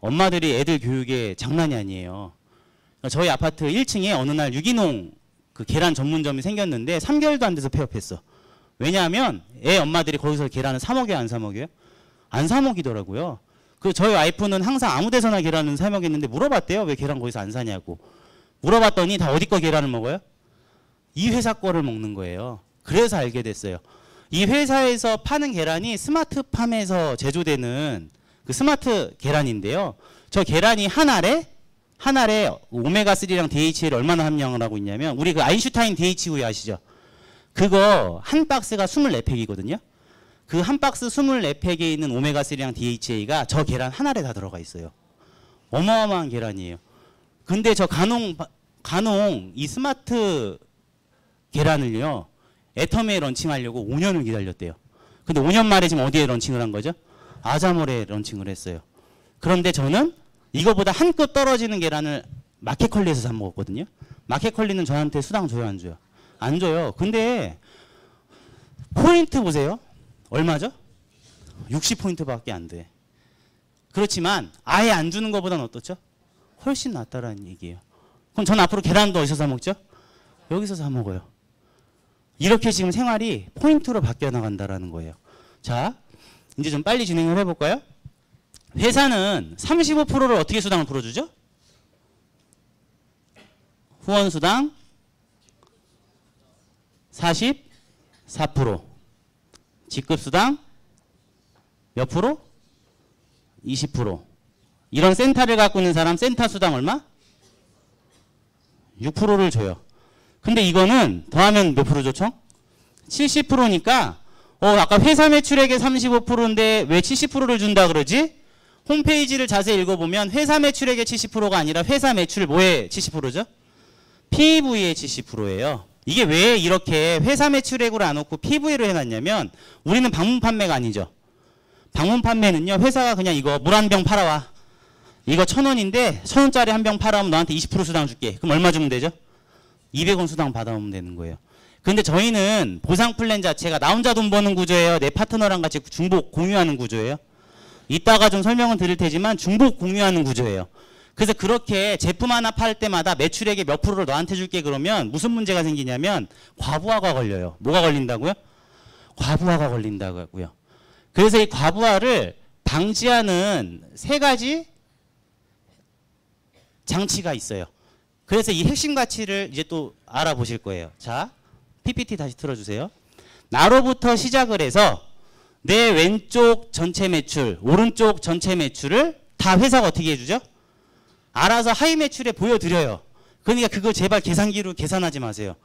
[SPEAKER 1] 엄마들이 애들 교육에 장난이 아니에요. 저희 아파트 1층에 어느 날 유기농 그 계란 전문점이 생겼는데 3개월도 안 돼서 폐업했어. 왜냐하면 애 엄마들이 거기서 계란을 사 먹여요, 안 사 먹여요? 안 사 먹이더라고요. 그 저희 와이프는 항상 아무 데서나 계란을 사 먹였는데 물어봤대요. 왜 계란 거기서 안 사냐고. 물어봤더니 다 어디 거 계란을 먹어요? 이 회사 거를 먹는 거예요. 그래서 알게 됐어요. 이 회사에서 파는 계란이 스마트팜에서 제조되는 그 스마트 계란인데요. 저 계란이 한 알에 오메가3랑 DHA를 얼마나 함량을 하고 있냐면 우리 그 아인슈타인 DH우유 아시죠? 그거 한 박스가 24팩이거든요. 그 한 박스 24팩에 있는 오메가3랑 DHA가 저 계란 한 알에 다 들어가 있어요. 어마어마한 계란이에요. 근데 저 가농 이 스마트 계란을요. 애터미에 런칭하려고 5년을 기다렸대요. 근데 5년 만에 지금 어디에 런칭을 한 거죠? 아자몰에 런칭을 했어요. 그런데 저는 이거보다 한 급 떨어지는 계란을 마켓컬리에서 사 먹었거든요. 마켓컬리는 저한테 수당 줘요, 안 줘요? 안 줘요. 근데 포인트 보세요. 얼마죠? 60포인트밖에 안 돼. 그렇지만 아예 안 주는 것보다는 어떻죠? 훨씬 낫다라는 얘기예요. 그럼 전 앞으로 계란도 어디서 사 먹죠? 여기서 사 먹어요. 이렇게 지금 생활이 포인트로 바뀌어 나간다라는 거예요. 자, 이제 좀 빨리 진행을 해볼까요? 회사는 35%를 어떻게 수당을 풀어주죠? 후원수당 44%, 직급수당 몇 프로? 20%. 이런 센터를 갖고 있는 사람 센터 수당 얼마? 6%를 줘요. 근데 이거는 더하면 몇 프로죠, 총? 70%니까 아까 회사 매출액의 35%인데 왜 70%를 준다 그러지? 홈페이지를 자세히 읽어보면 회사 매출액의 70%가 아니라 회사 매출 뭐의 70%죠? PV의 70%예요. 이게 왜 이렇게 회사 매출액으로 안 놓고 PV로 해놨냐면 우리는 방문 판매가 아니죠. 방문 판매는요. 회사가 그냥 이거 물 한 병 팔아와. 이거 1,000원인데 1,000원짜리 한 병 팔아오면 너한테 20% 수당 줄게. 그럼 얼마 주면 되죠? 200원 수당 받아오면 되는 거예요. 근데 저희는 보상 플랜 자체가 나 혼자 돈 버는 구조예요? 내 파트너랑 같이 중복 공유하는 구조예요? 이따가 좀 설명은 드릴 테지만 중복 공유하는 구조예요. 그래서 그렇게 제품 하나 팔 때마다 매출액의 몇 프로를 너한테 줄게 그러면 무슨 문제가 생기냐면 과부하가 걸려요. 뭐가 걸린다고요? 과부하가 걸린다고요. 그래서 이 과부하를 방지하는 3가지 장치가 있어요. 그래서 이 핵심 가치를 이제 또 알아보실 거예요. 자, PPT 다시 틀어주세요. 나로부터 시작을 해서 내 왼쪽 전체 매출, 오른쪽 전체 매출을 다 회사가 어떻게 해주죠? 알아서 하위 매출에 보여드려요. 그러니까 그거 제발 계산기로 계산하지 마세요.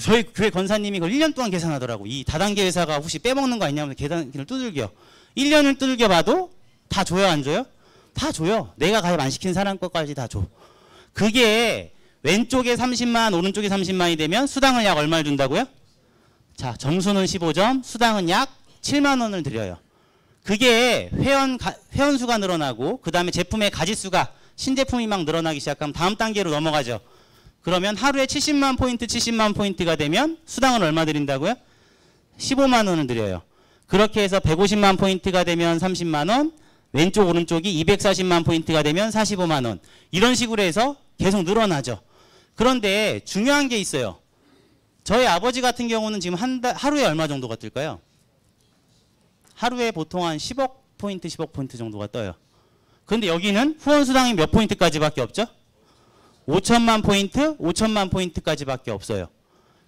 [SPEAKER 1] 저희 교회 권사님이 그걸 1년 동안 계산하더라고. 이 다단계 회사가 혹시 빼먹는 거 아니냐면서 계산기를 두들겨. 1년을 두들겨 봐도 다 줘요, 안 줘요? 다 줘요. 내가 가입 안 시킨 사람 것까지 다 줘. 그게 왼쪽에 30만, 오른쪽에 30만이 되면 수당을 약 얼마를 준다고요? 자, 점수는 15점, 수당은 약 7만 원을 드려요. 그게 회원 수가 늘어나고 그 다음에 제품의 가짓수가 신제품이 막 늘어나기 시작하면 다음 단계로 넘어가죠. 그러면 하루에 70만 포인트, 70만 포인트가 되면 수당은 얼마 드린다고요? 15만 원을 드려요. 그렇게 해서 150만 포인트가 되면 30만 원, 왼쪽 오른쪽이 240만 포인트가 되면 45만 원. 이런 식으로 해서 계속 늘어나죠. 그런데 중요한 게 있어요. 저희 아버지 같은 경우는 지금 하루에 얼마 정도가 뜰까요? 하루에 보통 한 10억 포인트, 10억 포인트 정도가 떠요. 그런데 여기는 후원 수당이 몇 포인트까지밖에 없죠? 5천만 포인트, 5천만 포인트까지밖에 없어요.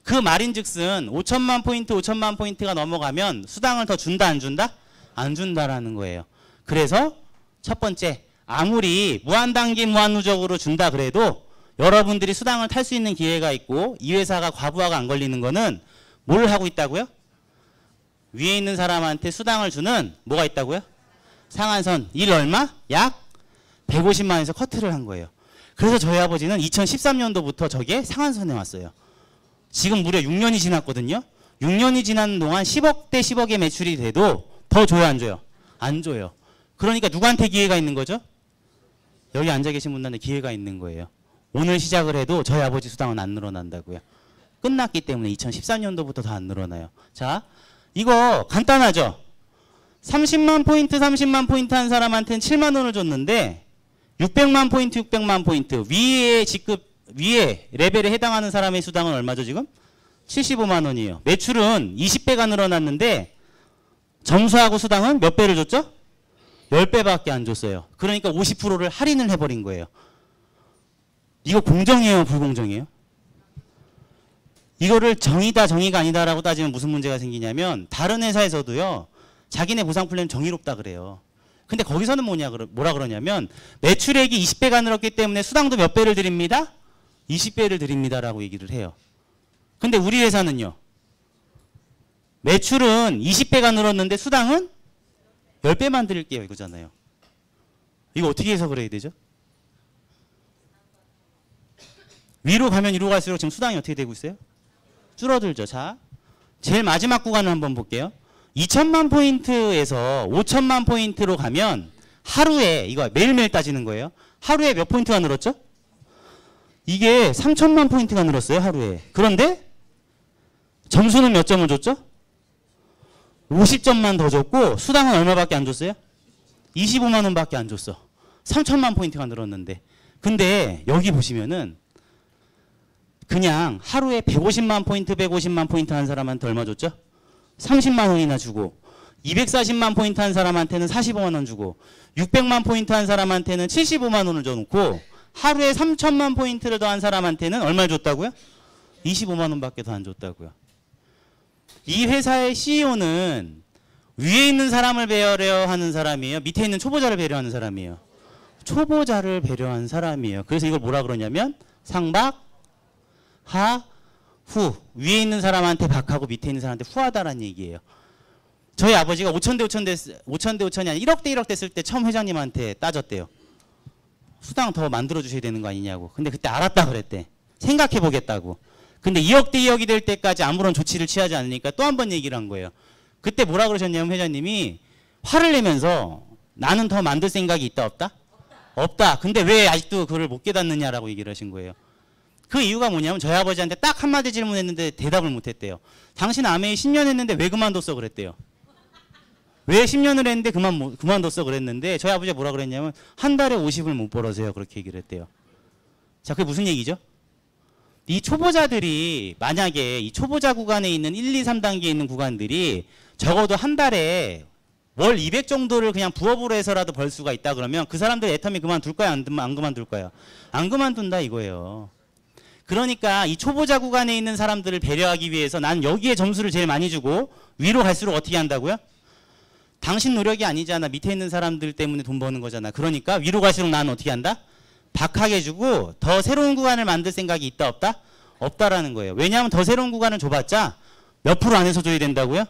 [SPEAKER 1] 그 말인즉슨 5천만 포인트, 5천만 포인트가 넘어가면 수당을 더 준다, 안 준다? 안 준다라는 거예요. 그래서 첫 번째, 아무리 무한단기 무한누적으로 준다 그래도 여러분들이 수당을 탈 수 있는 기회가 있고 이 회사가 과부하가 안 걸리는 거는 뭘 하고 있다고요? 위에 있는 사람한테 수당을 주는 뭐가 있다고요? 상한선. 일 얼마? 약 150만에서 커트를 한 거예요. 그래서 저희 아버지는 2013년도부터 저게 상한선에 왔어요. 지금 무려 6년이 지났거든요. 6년이 지난 동안 10억 대 10억의 매출이 돼도 더 줘요, 안 줘요? 안 줘요. 그러니까 누구한테 기회가 있는 거죠? 여기 앉아 계신 분한테 기회가 있는 거예요. 오늘 시작을 해도 저희 아버지 수당은 안 늘어난다고요. 끝났기 때문에 2014년도부터 더 안 늘어나요. 자, 이거 간단하죠? 30만 포인트, 30만 포인트 한 사람한테는 7만 원을 줬는데 600만 포인트, 600만 포인트 위에 레벨에 해당하는 사람의 수당은 얼마죠 지금? 75만 원이에요. 매출은 20배가 늘어났는데 점수하고 수당은 몇 배를 줬죠? 10배밖에 안 줬어요. 그러니까 50%를 할인을 해버린 거예요. 이거 공정이에요, 불공정이에요? 이거를 정의다, 정의가 아니다라고 따지면 무슨 문제가 생기냐면 다른 회사에서도요. 자기네 보상 플랜 정의롭다 그래요. 근데 거기서는 뭐라 그러냐면 매출액이 20배가 늘었기 때문에 수당도 몇 배를 드립니다? 20배를 드립니다라고 얘기를 해요. 근데 우리 회사는요. 매출은 20배가 늘었는데 수당은 10배만 드릴게요 이거잖아요. 이거 어떻게 해석을 해야 되죠? 위로 가면 위로 갈수록 지금 수당이 어떻게 되고 있어요? 줄어들죠. 자, 제일 마지막 구간을 한번 볼게요. 2천만 포인트에서 5천만 포인트로 가면 하루에, 이거 매일매일 따지는 거예요. 하루에 몇 포인트가 늘었죠? 이게 3천만 포인트가 늘었어요, 하루에. 그런데 점수는 몇 점을 줬죠? 50점만 더 줬고 수당은 얼마밖에 안 줬어요? 25만 원밖에 안 줬어. 3천만 포인트가 늘었는데. 근데 여기 보시면은 그냥 하루에 150만 포인트, 150만 포인트 한 사람한테 얼마 줬죠? 30만 원이나 주고 240만 포인트 한 사람한테는 45만 원 주고 600만 포인트 한 사람한테는 75만 원을 줘놓고 하루에 3천만 포인트를 더한 사람한테는 얼마 줬다고요? 25만 원밖에 더 안 줬다고요. 이 회사의 CEO는 위에 있는 사람을 배려하는 사람이에요? 밑에 있는 초보자를 배려하는 사람이에요? 초보자를 배려하는 사람이에요. 그래서 이걸 뭐라 그러냐면 상박, 하, 후. 위에 있는 사람한테 박하고 밑에 있는 사람한테 후하다라는 얘기예요. 저희 아버지가 5천 대 5천이 아니라 1억 대 1억 됐을 때 처음 회장님한테 따졌대요. 수당 더 만들어 주셔야 되는 거 아니냐고. 근데 그때 알았다 그랬대. 생각해 보겠다고. 근데 2억 대 2억이 될 때까지 아무런 조치를 취하지 않으니까 또 한 번 얘기를 한 거예요. 그때 뭐라 그러셨냐면 회장님이 화를 내면서 나는 더 만들 생각이 있다 없다? 없다. 근데 왜 아직도 그걸 못 깨닫느냐라고 얘기를 하신 거예요. 그 이유가 뭐냐면 저희 아버지한테 딱 한마디 질문했는데 대답을 못했대요. 당신 아메이 10년 했는데 왜 그만뒀어 그랬대요. 왜 10년을 했는데 그만뒀어 그랬는데 저희 아버지가 뭐라 그랬냐면 한 달에 50을 못 벌어서요. 그렇게 얘기를 했대요. 자, 그게 무슨 얘기죠? 이 초보자들이 만약에 이 초보자 구간에 있는 1, 2, 3단계에 있는 구간들이 적어도 한 달에 월 200 정도를 그냥 부업으로 해서라도 벌 수가 있다 그러면 그 사람들 애터미 그만둘 거야? 안 그만둘 거야? 안 그만둔다 이거예요. 그러니까 이 초보자 구간에 있는 사람들을 배려하기 위해서 난 여기에 점수를 제일 많이 주고 위로 갈수록 어떻게 한다고요? 당신 노력이 아니잖아. 밑에 있는 사람들 때문에 돈 버는 거잖아. 그러니까 위로 갈수록 나는 어떻게 한다? 박하게 주고 더 새로운 구간을 만들 생각이 있다 없다? 없다라는 거예요. 왜냐하면 더 새로운 구간을 줘봤자 몇 프로 안에서 줘야 된다고요?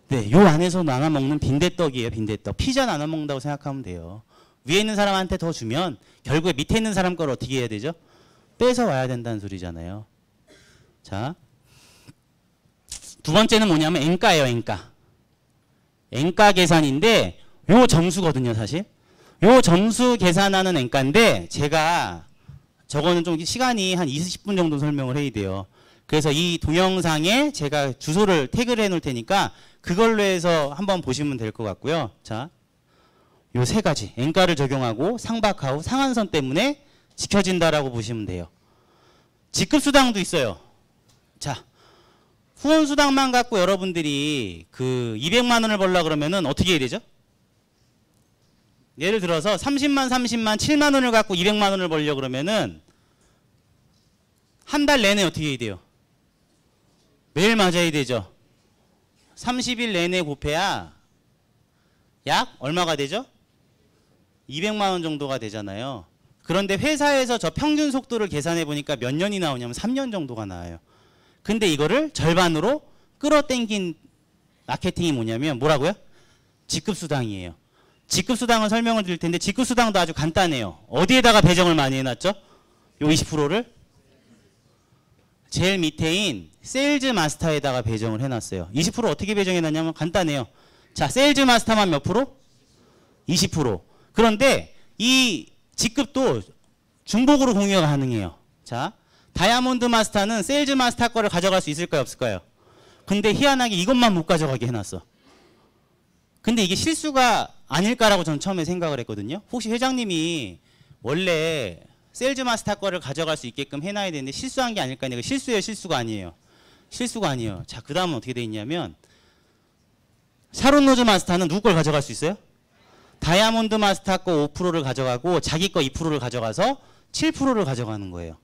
[SPEAKER 1] 네, 요 안에서 나눠 먹는 빈대떡이에요. 빈대떡. 피자 나눠 먹는다고 생각하면 돼요. 위에 있는 사람한테 더 주면 결국에 밑에 있는 사람 걸 어떻게 해야 되죠? 뺏어 와야 된다는 소리잖아요. 자, 두 번째는 뭐냐면 N가예요. N가. N가 계산인데 요 점수거든요. 사실. 요 점수 계산하는 N가인데 제가 저거는 좀 시간이 한 20분 정도 설명을 해야 돼요. 그래서 이 동영상에 제가 주소를 태그를 해놓을 테니까 그걸로 해서 한번 보시면 될 것 같고요. 자, 요 세 가지 N가를 적용하고 상박하고 상한선 때문에 지켜진다라고 보시면 돼요. 직급수당도 있어요. 자, 후원수당만 갖고 여러분들이 그 200만 원을 벌려고 그러면은 어떻게 해야 되죠? 예를 들어서 30만, 7만 원을 갖고 200만 원을 벌려고 그러면은 한 달 내내 어떻게 해야 돼요? 매일 맞아야 되죠. 30일 내내 곱해야 약 얼마가 되죠? 200만 원 정도가 되잖아요. 그런데 회사에서 저 평균 속도를 계산해 보니까 몇 년이 나오냐면 3년 정도가 나와요. 근데 이거를 절반으로 끌어당긴 마케팅이 뭐냐면 뭐라고요? 직급수당이에요. 직급수당을 설명을 드릴 텐데 직급수당도 아주 간단해요. 어디에다가 배정을 많이 해놨죠? 요 20%를 제일 밑에인 세일즈 마스터에다가 배정을 해놨어요. 20% 어떻게 배정해놨냐면 간단해요. 자, 세일즈 마스터만 몇 프로? 20%. 그런데 이 직급도 중복으로 공유가 가능해요. 자, 다이아몬드 마스터는 세일즈 마스터 거를 가져갈 수 있을까요? 없을까요? 근데 희한하게 이것만 못 가져가게 해놨어. 근데 이게 실수가 아닐까라고 저는 처음에 생각을 했거든요. 혹시 회장님이 원래 세일즈 마스터 거를 가져갈 수 있게끔 해놔야 되는데 실수한 게 아닐까? 이거 실수예요? 실수가 아니에요? 실수가 아니에요. 자, 그 다음은 어떻게 돼 있냐면 샤론 로즈 마스터는 누구 걸 가져갈 수 있어요? 다이아몬드 마스터 거 5%를 가져가고 자기 거 2%를 가져가서 7%를 가져가는 거예요.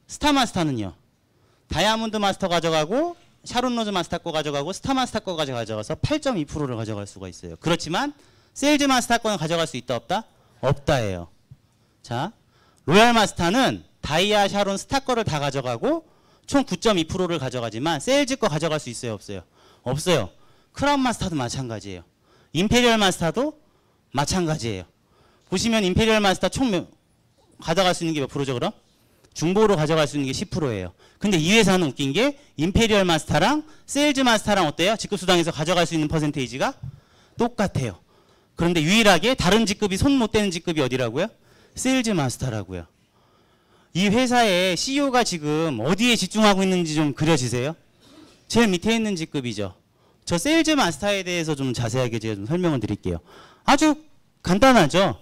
[SPEAKER 1] 스타 마스터는요. 다이아몬드 마스터 가져가고 샤론 로즈 마스터 거 가져가고 스타 마스터 거 가져가서 8.2%를 가져갈 수가 있어요. 그렇지만 세일즈 마스터 거는 가져갈 수 있다 없다? 없다예요. 자, 로얄 마스터는 다이아, 샤론, 스타 거를 다 가져가고 총 9.2%를 가져가지만 세일즈 거 가져갈 수 있어요? 없어요? 없어요. 크라운 마스터도 마찬가지예요. 임페리얼 마스터도 마찬가지예요. 보시면 임페리얼 마스터 총 가져갈 수 있는 게 몇 프로죠 그럼? 중보로 가져갈 수 있는 게 10%예요. 근데 이 회사는 웃긴 게 임페리얼 마스터랑 세일즈 마스터랑 어때요? 직급수당에서 가져갈 수 있는 퍼센테이지가 똑같아요. 그런데 유일하게 다른 직급이 손 못 대는 직급이 어디라고요? 세일즈 마스터라고요. 이 회사의 CEO가 지금 어디에 집중하고 있는지 좀 그려지세요? 제일 밑에 있는 직급이죠. 저 세일즈 마스터에 대해서 좀 자세하게 제가 좀 설명을 드릴게요. 아주 간단하죠.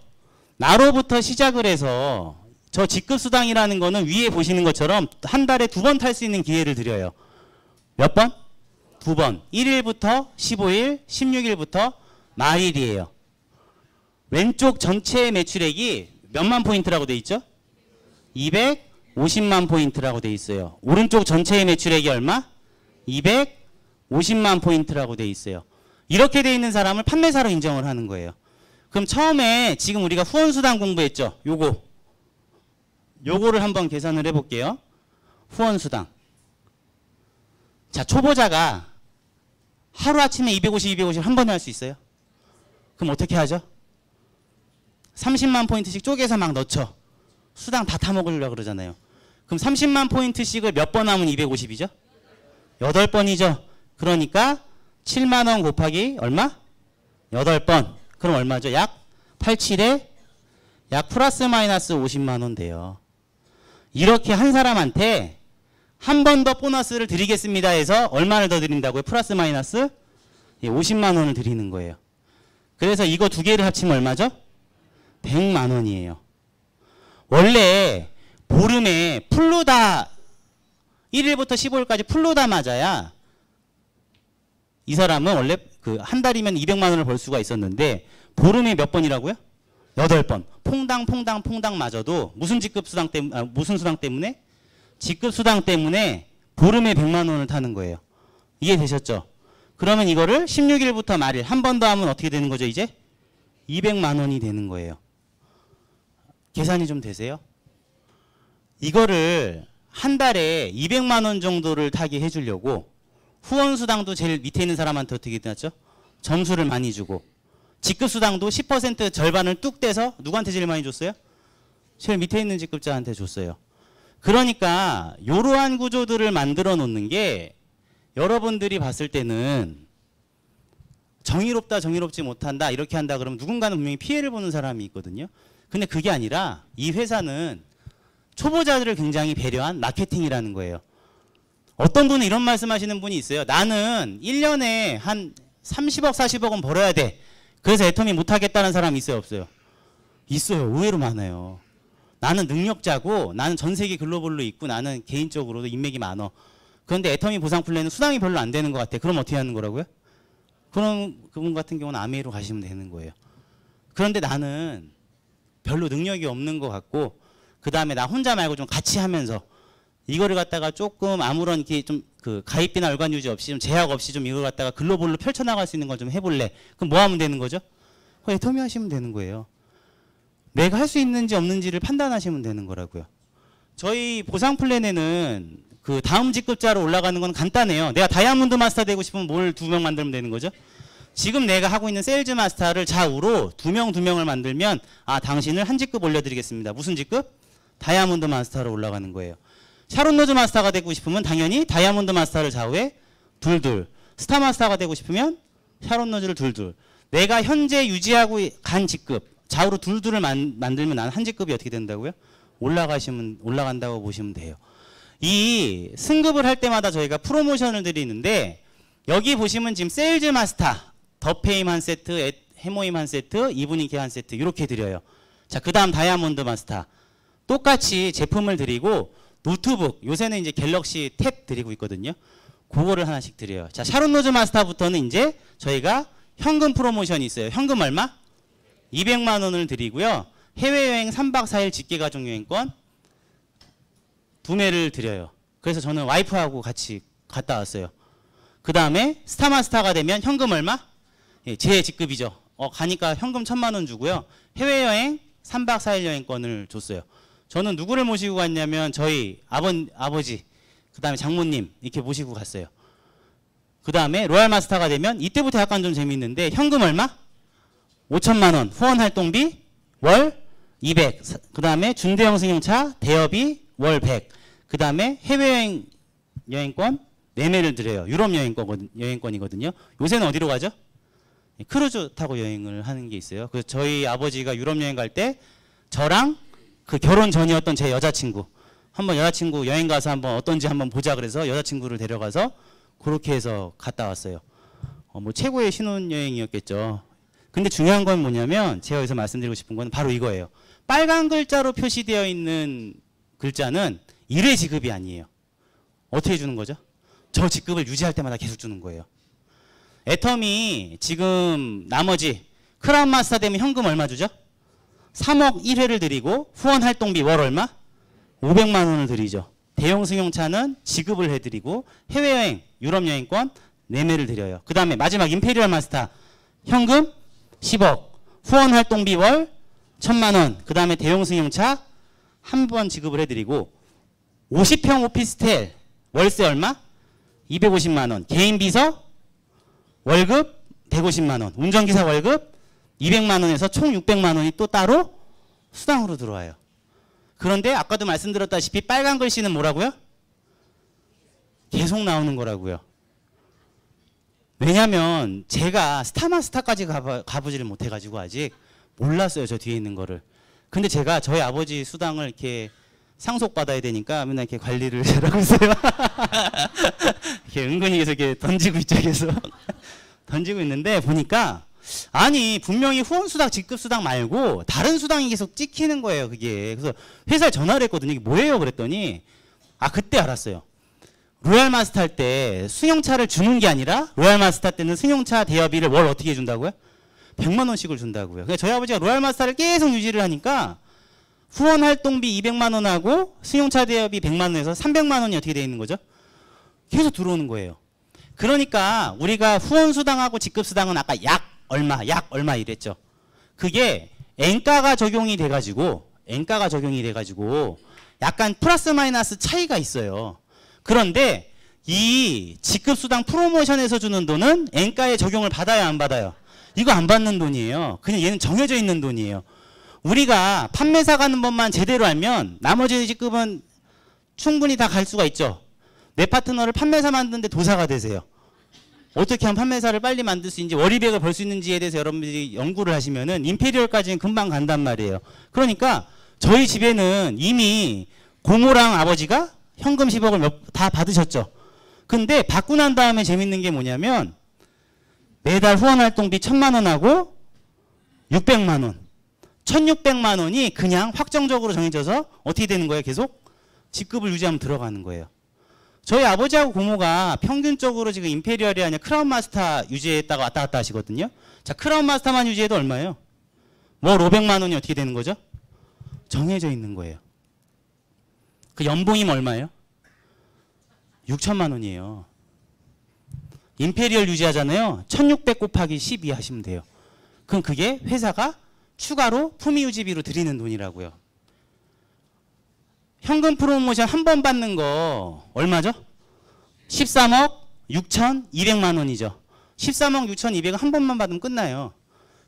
[SPEAKER 1] 나로부터 시작을 해서 저 직급수당이라는 거는 위에 보시는 것처럼 한 달에 2번 탈 수 있는 기회를 드려요. 몇 번? 2번. 1일부터 15일, 16일부터 말일이에요. 왼쪽 전체 매출액이 몇만 포인트라고 돼 있죠? 250만 포인트라고 돼 있어요. 오른쪽 전체의 매출액이 얼마? 250만 포인트라고 돼 있어요. 이렇게 돼 있는 사람을 판매사로 인정을 하는 거예요. 그럼 처음에 지금 우리가 후원수당 공부했죠? 요거를 한번 계산을 해볼게요. 후원수당. 자, 초보자가 하루아침에 250 한 번에 할 수 있어요? 그럼 어떻게 하죠? 30만 포인트씩 쪼개서 막 넣죠. 수당 다 타먹으려고 그러잖아요. 그럼 30만 포인트씩을 몇 번 하면 250이죠? 8번이죠. 그러니까 7만 원 곱하기 얼마? 8번. 그럼 얼마죠? 약 87에 약 플러스 마이너스 50만 원 돼요. 이렇게 한 사람한테 한 번 더 보너스를 드리겠습니다 해서 얼마를 더 드린다고요? 플러스 마이너스 50만 원을 드리는 거예요. 그래서 이거 두 개를 합치면 얼마죠? 100만 원이에요. 원래 보름에 풀로 다 1일부터 15일까지 풀로 다 맞아야 이 사람은 원래 그 한 달이면 200만 원을 벌 수가 있었는데 보름에 몇 번이라고요? 8번. 퐁당 맞아도 무슨 직급수당 때문에 무슨 수당 때문에? 직급수당 때문에 보름에 100만 원을 타는 거예요. 이해되셨죠? 그러면 이거를 16일부터 말일 한 번 더 하면 어떻게 되는 거죠, 이제? 200만 원이 되는 거예요. 계산이 좀 되세요? 이거를 한 달에 200만 원 정도를 타게 해주려고 후원수당도 제일 밑에 있는 사람한테 어떻게 되었죠? 점수를 많이 주고 직급수당도 10% 절반을 뚝 떼서 누구한테 제일 많이 줬어요? 제일 밑에 있는 직급자한테 줬어요. 그러니까 이러한 구조들을 만들어 놓는 게 여러분들이 봤을 때는 정의롭다 정의롭지 못한다 이렇게 한다 그러면 누군가는 분명히 피해를 보는 사람이 있거든요. 근데 그게 아니라 이 회사는 초보자들을 굉장히 배려한 마케팅이라는 거예요. 어떤 분은 이런 말씀하시는 분이 있어요. 나는 1년에 한 30억 40억은 벌어야 돼. 그래서 애터미 못하겠다는 사람이 있어요 없어요? 있어요. 의외로 많아요. 나는 능력자고 나는 전 세계 글로벌로 있고 나는 개인적으로도 인맥이 많어. 그런데 애터미 보상 플랜은 수당이 별로 안 되는 것 같아. 그럼 어떻게 하는 거라고요? 그럼 그분 같은 경우는 아메이로 가시면 되는 거예요. 그런데 나는 별로 능력이 없는 것 같고 그 다음에 나 혼자 말고 좀 같이 하면서 이거를 갖다가 조금 아무런 이렇게 좀 그 가입비나 월간 유지 없이 좀 제약 없이 좀 이걸 갖다가 글로벌로 펼쳐나갈 수 있는 걸 좀 해볼래. 그럼 뭐 하면 되는 거죠? 애터미 하시면 되는 거예요. 내가 할 수 있는지 없는지를 판단하시면 되는 거라고요. 저희 보상 플랜에는 그 다음 직급자로 올라가는 건 간단해요. 내가 다이아몬드 마스터 되고 싶으면 뭘 2명 만들면 되는 거죠? 지금 내가 하고 있는 세일즈 마스터를 좌우로 2명을 만들면 아 당신을 한 직급 올려드리겠습니다. 무슨 직급? 다이아몬드 마스터로 올라가는 거예요. 샤론 로즈 마스터가 되고 싶으면 당연히 다이아몬드 마스터를 좌우에 둘. 스타 마스터가 되고 싶으면 샤론 로즈를 둘. 내가 현재 유지하고 간 직급 좌우로 둘을 만들면 나는 한 직급이 어떻게 된다고요? 올라간다고 보시면 돼요. 이 승급을 할 때마다 저희가 프로모션을 드리는데 여기 보시면 지금 세일즈 마스터 더페임 한 세트, 해모임 한 세트, 이브닝 케어 한 세트 이렇게 드려요. 자, 그 다음 다이아몬드 마스터 똑같이 제품을 드리고 노트북 요새는 이제 갤럭시 탭 드리고 있거든요. 그거를 하나씩 드려요. 자, 샤론 로즈 마스터부터는 이제 저희가 현금 프로모션이 있어요. 현금 얼마? 200만 원을 드리고요. 해외여행 3박 4일 직계가족여행권 2매를 드려요. 그래서 저는 와이프하고 같이 갔다 왔어요. 그 다음에 스타마스터가 되면 현금 얼마? 예, 제 직급이죠. 가니까 현금 1000만 원 주고요. 해외여행 3박 4일 여행권을 줬어요. 저는 누구를 모시고 갔냐면 저희 아버지, 그 다음에 장모님 이렇게 모시고 갔어요. 그 다음에 로얄 마스터가 되면 이때부터 약간 좀 재밌는데 현금 얼마? 5천만 원 후원 활동비 월 200. 그 다음에 준대형 승용차 대여비 월 100. 그 다음에 해외여행 여행권 4매를 드려요. 유럽 여행권이거든요. 요새는 어디로 가죠? 크루즈 타고 여행을 하는 게 있어요. 그래서 저희 아버지가 유럽 여행 갈 때 저랑 그 결혼 전이었던 제 여자친구 한번 여자친구 여행 가서 한번 어떤지 한번 보자 그래서 여자친구를 데려가서 그렇게 해서 갔다 왔어요. 뭐 최고의 신혼여행이었겠죠. 근데 중요한 건 뭐냐면 제가 여기서 말씀드리고 싶은 건 바로 이거예요. 빨간 글자로 표시되어 있는 글자는 1회 지급이 아니에요. 어떻게 주는 거죠? 저 직급을 유지할 때마다 계속 주는 거예요. 애터미 지금 나머지 크라운 마스터 되면 현금 얼마 주죠? 3억 1회를 드리고 후원 활동비 월 얼마? 500만 원을 드리죠. 대형 승용차는 지급을 해드리고 해외여행 유럽 여행권 4매를 드려요. 그 다음에 마지막 임페리얼 마스터 현금 10억 후원 활동비 월 1000만 원. 그 다음에 대형 승용차 한 번 지급을 해드리고 50평 오피스텔 월세 얼마? 250만 원. 개인 비서 월급 150만 원. 운전기사 월급 200만 원에서 총 600만 원이 또 따로 수당으로 들어와요. 그런데 아까도 말씀드렸다시피 빨간 글씨는 뭐라고요? 계속 나오는 거라고요. 왜냐면 제가 스타마스터까지 가보지를 못해가지고 아직 몰랐어요. 저 뒤에 있는 거를. 근데 제가 저희 아버지 수당을 이렇게 상속 받아야 되니까 맨날 이렇게 관리를 잘하고 있어요. 이렇게 은근히 계속 이렇게 던지고 있죠, 계속. 던지고 있는데 보니까 아니 분명히 후원수당, 직급수당 말고 다른 수당이 계속 찍히는 거예요, 그게. 그래서 회사에 전화를 했거든요. 이게 뭐예요? 그랬더니 그때 알았어요. 로얄 마스터 할 때 승용차를 주는 게 아니라 로얄 마스터 때는 승용차 대여비를 월 어떻게 준다고요? 100만 원씩을 준다고요. 그러니까 저희 아버지가 로얄 마스터를 계속 유지를 하니까 후원 활동비 200만 원하고 승용차 대여비 100만 원에서 300만 원이 어떻게 돼 있는 거죠? 계속 들어오는 거예요. 그러니까 우리가 후원 수당하고 직급 수당은 아까 약 얼마 이랬죠. 그게 N가가 적용이 돼 가지고 약간 플러스 마이너스 차이가 있어요. 그런데 이 직급 수당 프로모션에서 주는 돈은 N가에 적용을 받아야 안 받아요? 이거 안 받는 돈이에요. 그냥 얘는 정해져 있는 돈이에요. 우리가 판매사 가는 법만 제대로 알면 나머지 직급은 충분히 다 갈 수가 있죠. 내 파트너를 판매사 만드는데 도사가 되세요. 어떻게 하면 판매사를 빨리 만들 수 있는지, 월이백을 벌 수 있는지에 대해서 여러분들이 연구를 하시면은 임페리얼까지는 금방 간단 말이에요. 그러니까 저희 집에는 이미 고모랑 아버지가 현금 10억을 다 받으셨죠. 근데 받고 난 다음에 재밌는 게 뭐냐면 매달 후원활동비 1000만 원하고 600만 원, 1600만 원이 그냥 확정적으로 정해져서 어떻게 되는 거예요? 계속 직급을 유지하면 들어가는 거예요. 저희 아버지하고 고모가 평균적으로 지금 임페리얼이 아니라 크라운 마스터 유지했다가 왔다 갔다 하시거든요. 자, 크라운 마스터만 유지해도 얼마예요? 월 500만 원이 어떻게 되는 거죠? 정해져 있는 거예요. 그 연봉이면 얼마예요? 6천만 원이에요. 임페리얼 유지하잖아요. 1600 곱하기 12 하시면 돼요. 그럼 그게 회사가 추가로 품위 유지비로 드리는 돈이라고요. 현금 프로모션 한 번 받는 거 얼마죠? 13억 6,200만 원이죠. 13억 6,200은 한 번만 받으면 끝나요.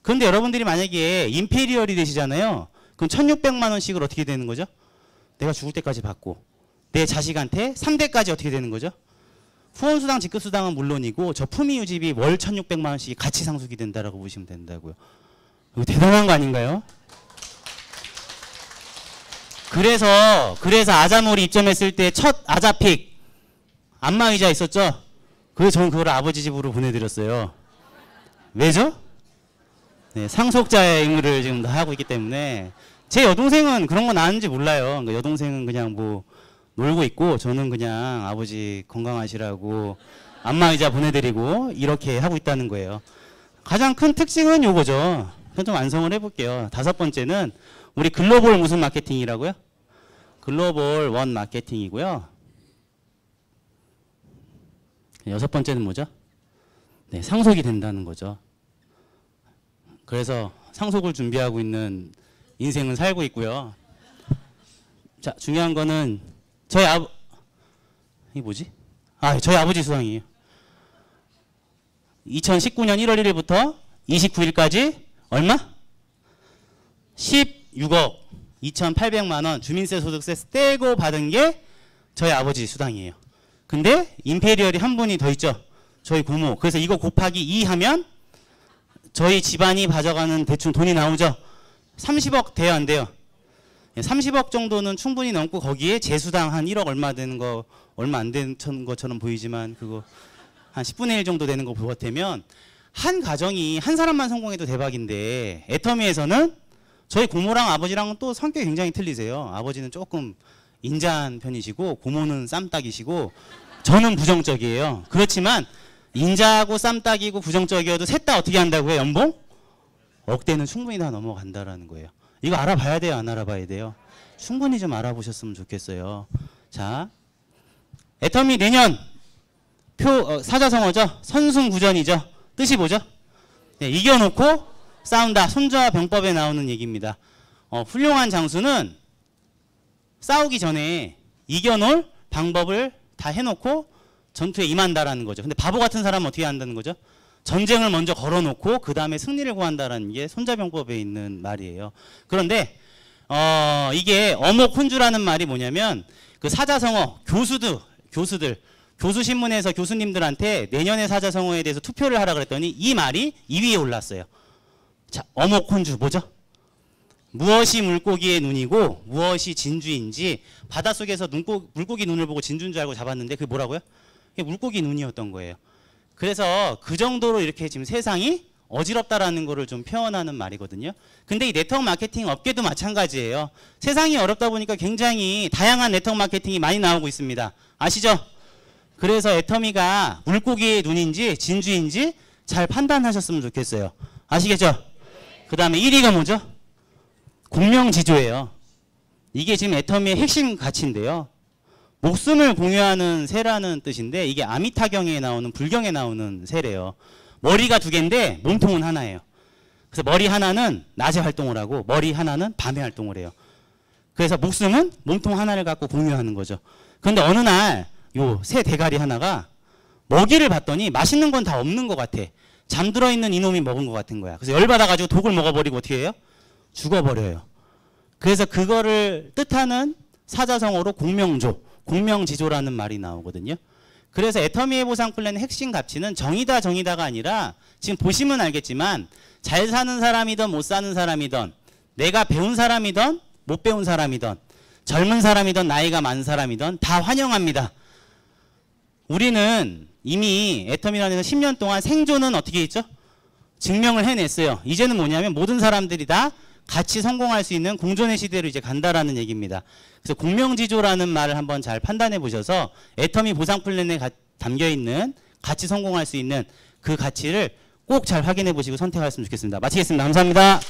[SPEAKER 1] 그런데 여러분들이 만약에 임페리얼이 되시잖아요. 그럼 1,600만 원씩을 어떻게 되는 거죠? 내가 죽을 때까지 받고 내 자식한테 3대까지 어떻게 되는 거죠? 후원수당, 직급수당은 물론이고 저 품위 유지비 월 1,600만 원씩이 같이 상속이 된다라고 보시면 된다고요. 이거 대단한 거 아닌가요? 그래서 아자몰이 입점했을 때 첫 아자픽 안마의자 있었죠? 그래서 저는 그걸 아버지 집으로 보내드렸어요. 왜죠? 네, 상속자의 의무를 지금 다 하고 있기 때문에. 제 여동생은 그런 건 아는지 몰라요. 그러니까 여동생은 그냥 뭐 놀고 있고 저는 그냥 아버지 건강하시라고 안마의자 보내드리고 이렇게 하고 있다는 거예요. 가장 큰 특징은 요거죠. 좀 완성을 해볼게요. 5번째는 우리 글로벌 무슨 마케팅이라고요? 글로벌 원 마케팅이고요. 6번째는 뭐죠? 네, 상속이 된다는 거죠. 그래서 상속을 준비하고 있는 인생은 살고 있고요. 자, 중요한 거는 이게 뭐지? 저희 아버지 수당이에요. 2019년 1월 1일부터 29일까지 얼마? 16억 2,800만 원 주민세 소득세 떼고 받은 게 저희 아버지 수당이에요. 근데 임페리얼이 한 분이 더 있죠. 저희 고모. 그래서 이거 곱하기 2 하면 저희 집안이 가져가는 대충 돈이 나오죠. 30억 돼요, 안 돼요? 30억 정도는 충분히 넘고 거기에 제수당 한 1억 얼마 되는 거, 얼마 안 되는 것처럼 보이지만 그거 한 10분의 1 정도 되는 거 보태면 한 가정이 한 사람만 성공해도 대박인데, 애터미에서는 저희 고모랑 아버지랑은 또 성격이 굉장히 틀리세요. 아버지는 조금 인자한 편이시고 고모는 쌈딱이시고 저는 부정적이에요. 그렇지만 인자하고 쌈딱이고 부정적이어도 셋 다 어떻게 한다고요? 연봉? 억대는 충분히 다 넘어간다라는 거예요. 이거 알아봐야 돼요, 안 알아봐야 돼요? 충분히 좀 알아보셨으면 좋겠어요. 자, 애터미 내년 사자성어죠. 선순구전이죠. 뜻이 뭐죠? 네, 이겨놓고 싸운다. 손자와 병법에 나오는 얘기입니다. 훌륭한 장수는 싸우기 전에 이겨놓을 방법을 다 해놓고 전투에 임한다라는 거죠. 근데 바보 같은 사람은 어떻게 한다는 거죠? 전쟁을 먼저 걸어놓고 그 다음에 승리를 구한다라는 게 손자병법에 있는 말이에요. 그런데 이게 어목훈주라는 말이 뭐냐면 그 사자성어 교수들 교수신문에서 교수님들한테 내년의 사자성어에 대해서 투표를 하라 그랬더니 이 말이 2위에 올랐어요. 자, 어목훈주 뭐죠? 무엇이 물고기의 눈이고 무엇이 진주인지 바닷속에서 물고기 눈을 보고 진주인 줄 알고 잡았는데 그게 뭐라고요? 그게 물고기 눈이었던 거예요. 그래서 그 정도로 이렇게 지금 세상이 어지럽다라는 거를 좀 표현하는 말이거든요. 근데 이 네트워크 마케팅 업계도 마찬가지예요. 세상이 어렵다 보니까 굉장히 다양한 네트워크 마케팅이 많이 나오고 있습니다. 아시죠? 그래서 애터미가 물고기의 눈인지 진주인지 잘 판단하셨으면 좋겠어요. 아시겠죠? 그 다음에 1위가 뭐죠? 공명지조예요. 이게 지금 애터미의 핵심 가치인데요. 목숨을 공유하는 새라는 뜻인데 이게 아미타경에 나오는 불경에 나오는 새래요. 머리가 2개인데 몸통은 하나예요. 그래서 머리 하나는 낮에 활동을 하고 머리 하나는 밤에 활동을 해요. 그래서 목숨은 몸통 하나를 갖고 공유하는 거죠. 그런데 어느 날 요 새 대가리 하나가 먹이를 봤더니 맛있는 건 다 없는 것 같아. 잠들어 있는 이놈이 먹은 것 같은 거야. 그래서 열받아가지고 독을 먹어버리고 어떻게 해요? 죽어버려요. 그래서 그거를 뜻하는 사자성어로 공명조, 공명지조라는 말이 나오거든요. 그래서 애터미의 보상 플랜의 핵심 가치는 정의다가 아니라 지금 보시면 알겠지만 잘 사는 사람이든 못 사는 사람이든 내가 배운 사람이든 못 배운 사람이든 젊은 사람이든 나이가 많은 사람이든 다 환영합니다. 우리는 이미 애터미라는 데서 10년 동안 생존은 어떻게 했죠? 증명을 해냈어요. 이제는 뭐냐면 모든 사람들이 다 같이 성공할 수 있는 공존의 시대로 이제 간다라는 얘기입니다. 그래서 공명지조라는 말을 한번 잘 판단해 보셔서 애터미 보상 플랜에 담겨 있는 같이 성공할 수 있는 그 가치를 꼭 잘 확인해 보시고 선택하셨으면 좋겠습니다. 마치겠습니다. 감사합니다.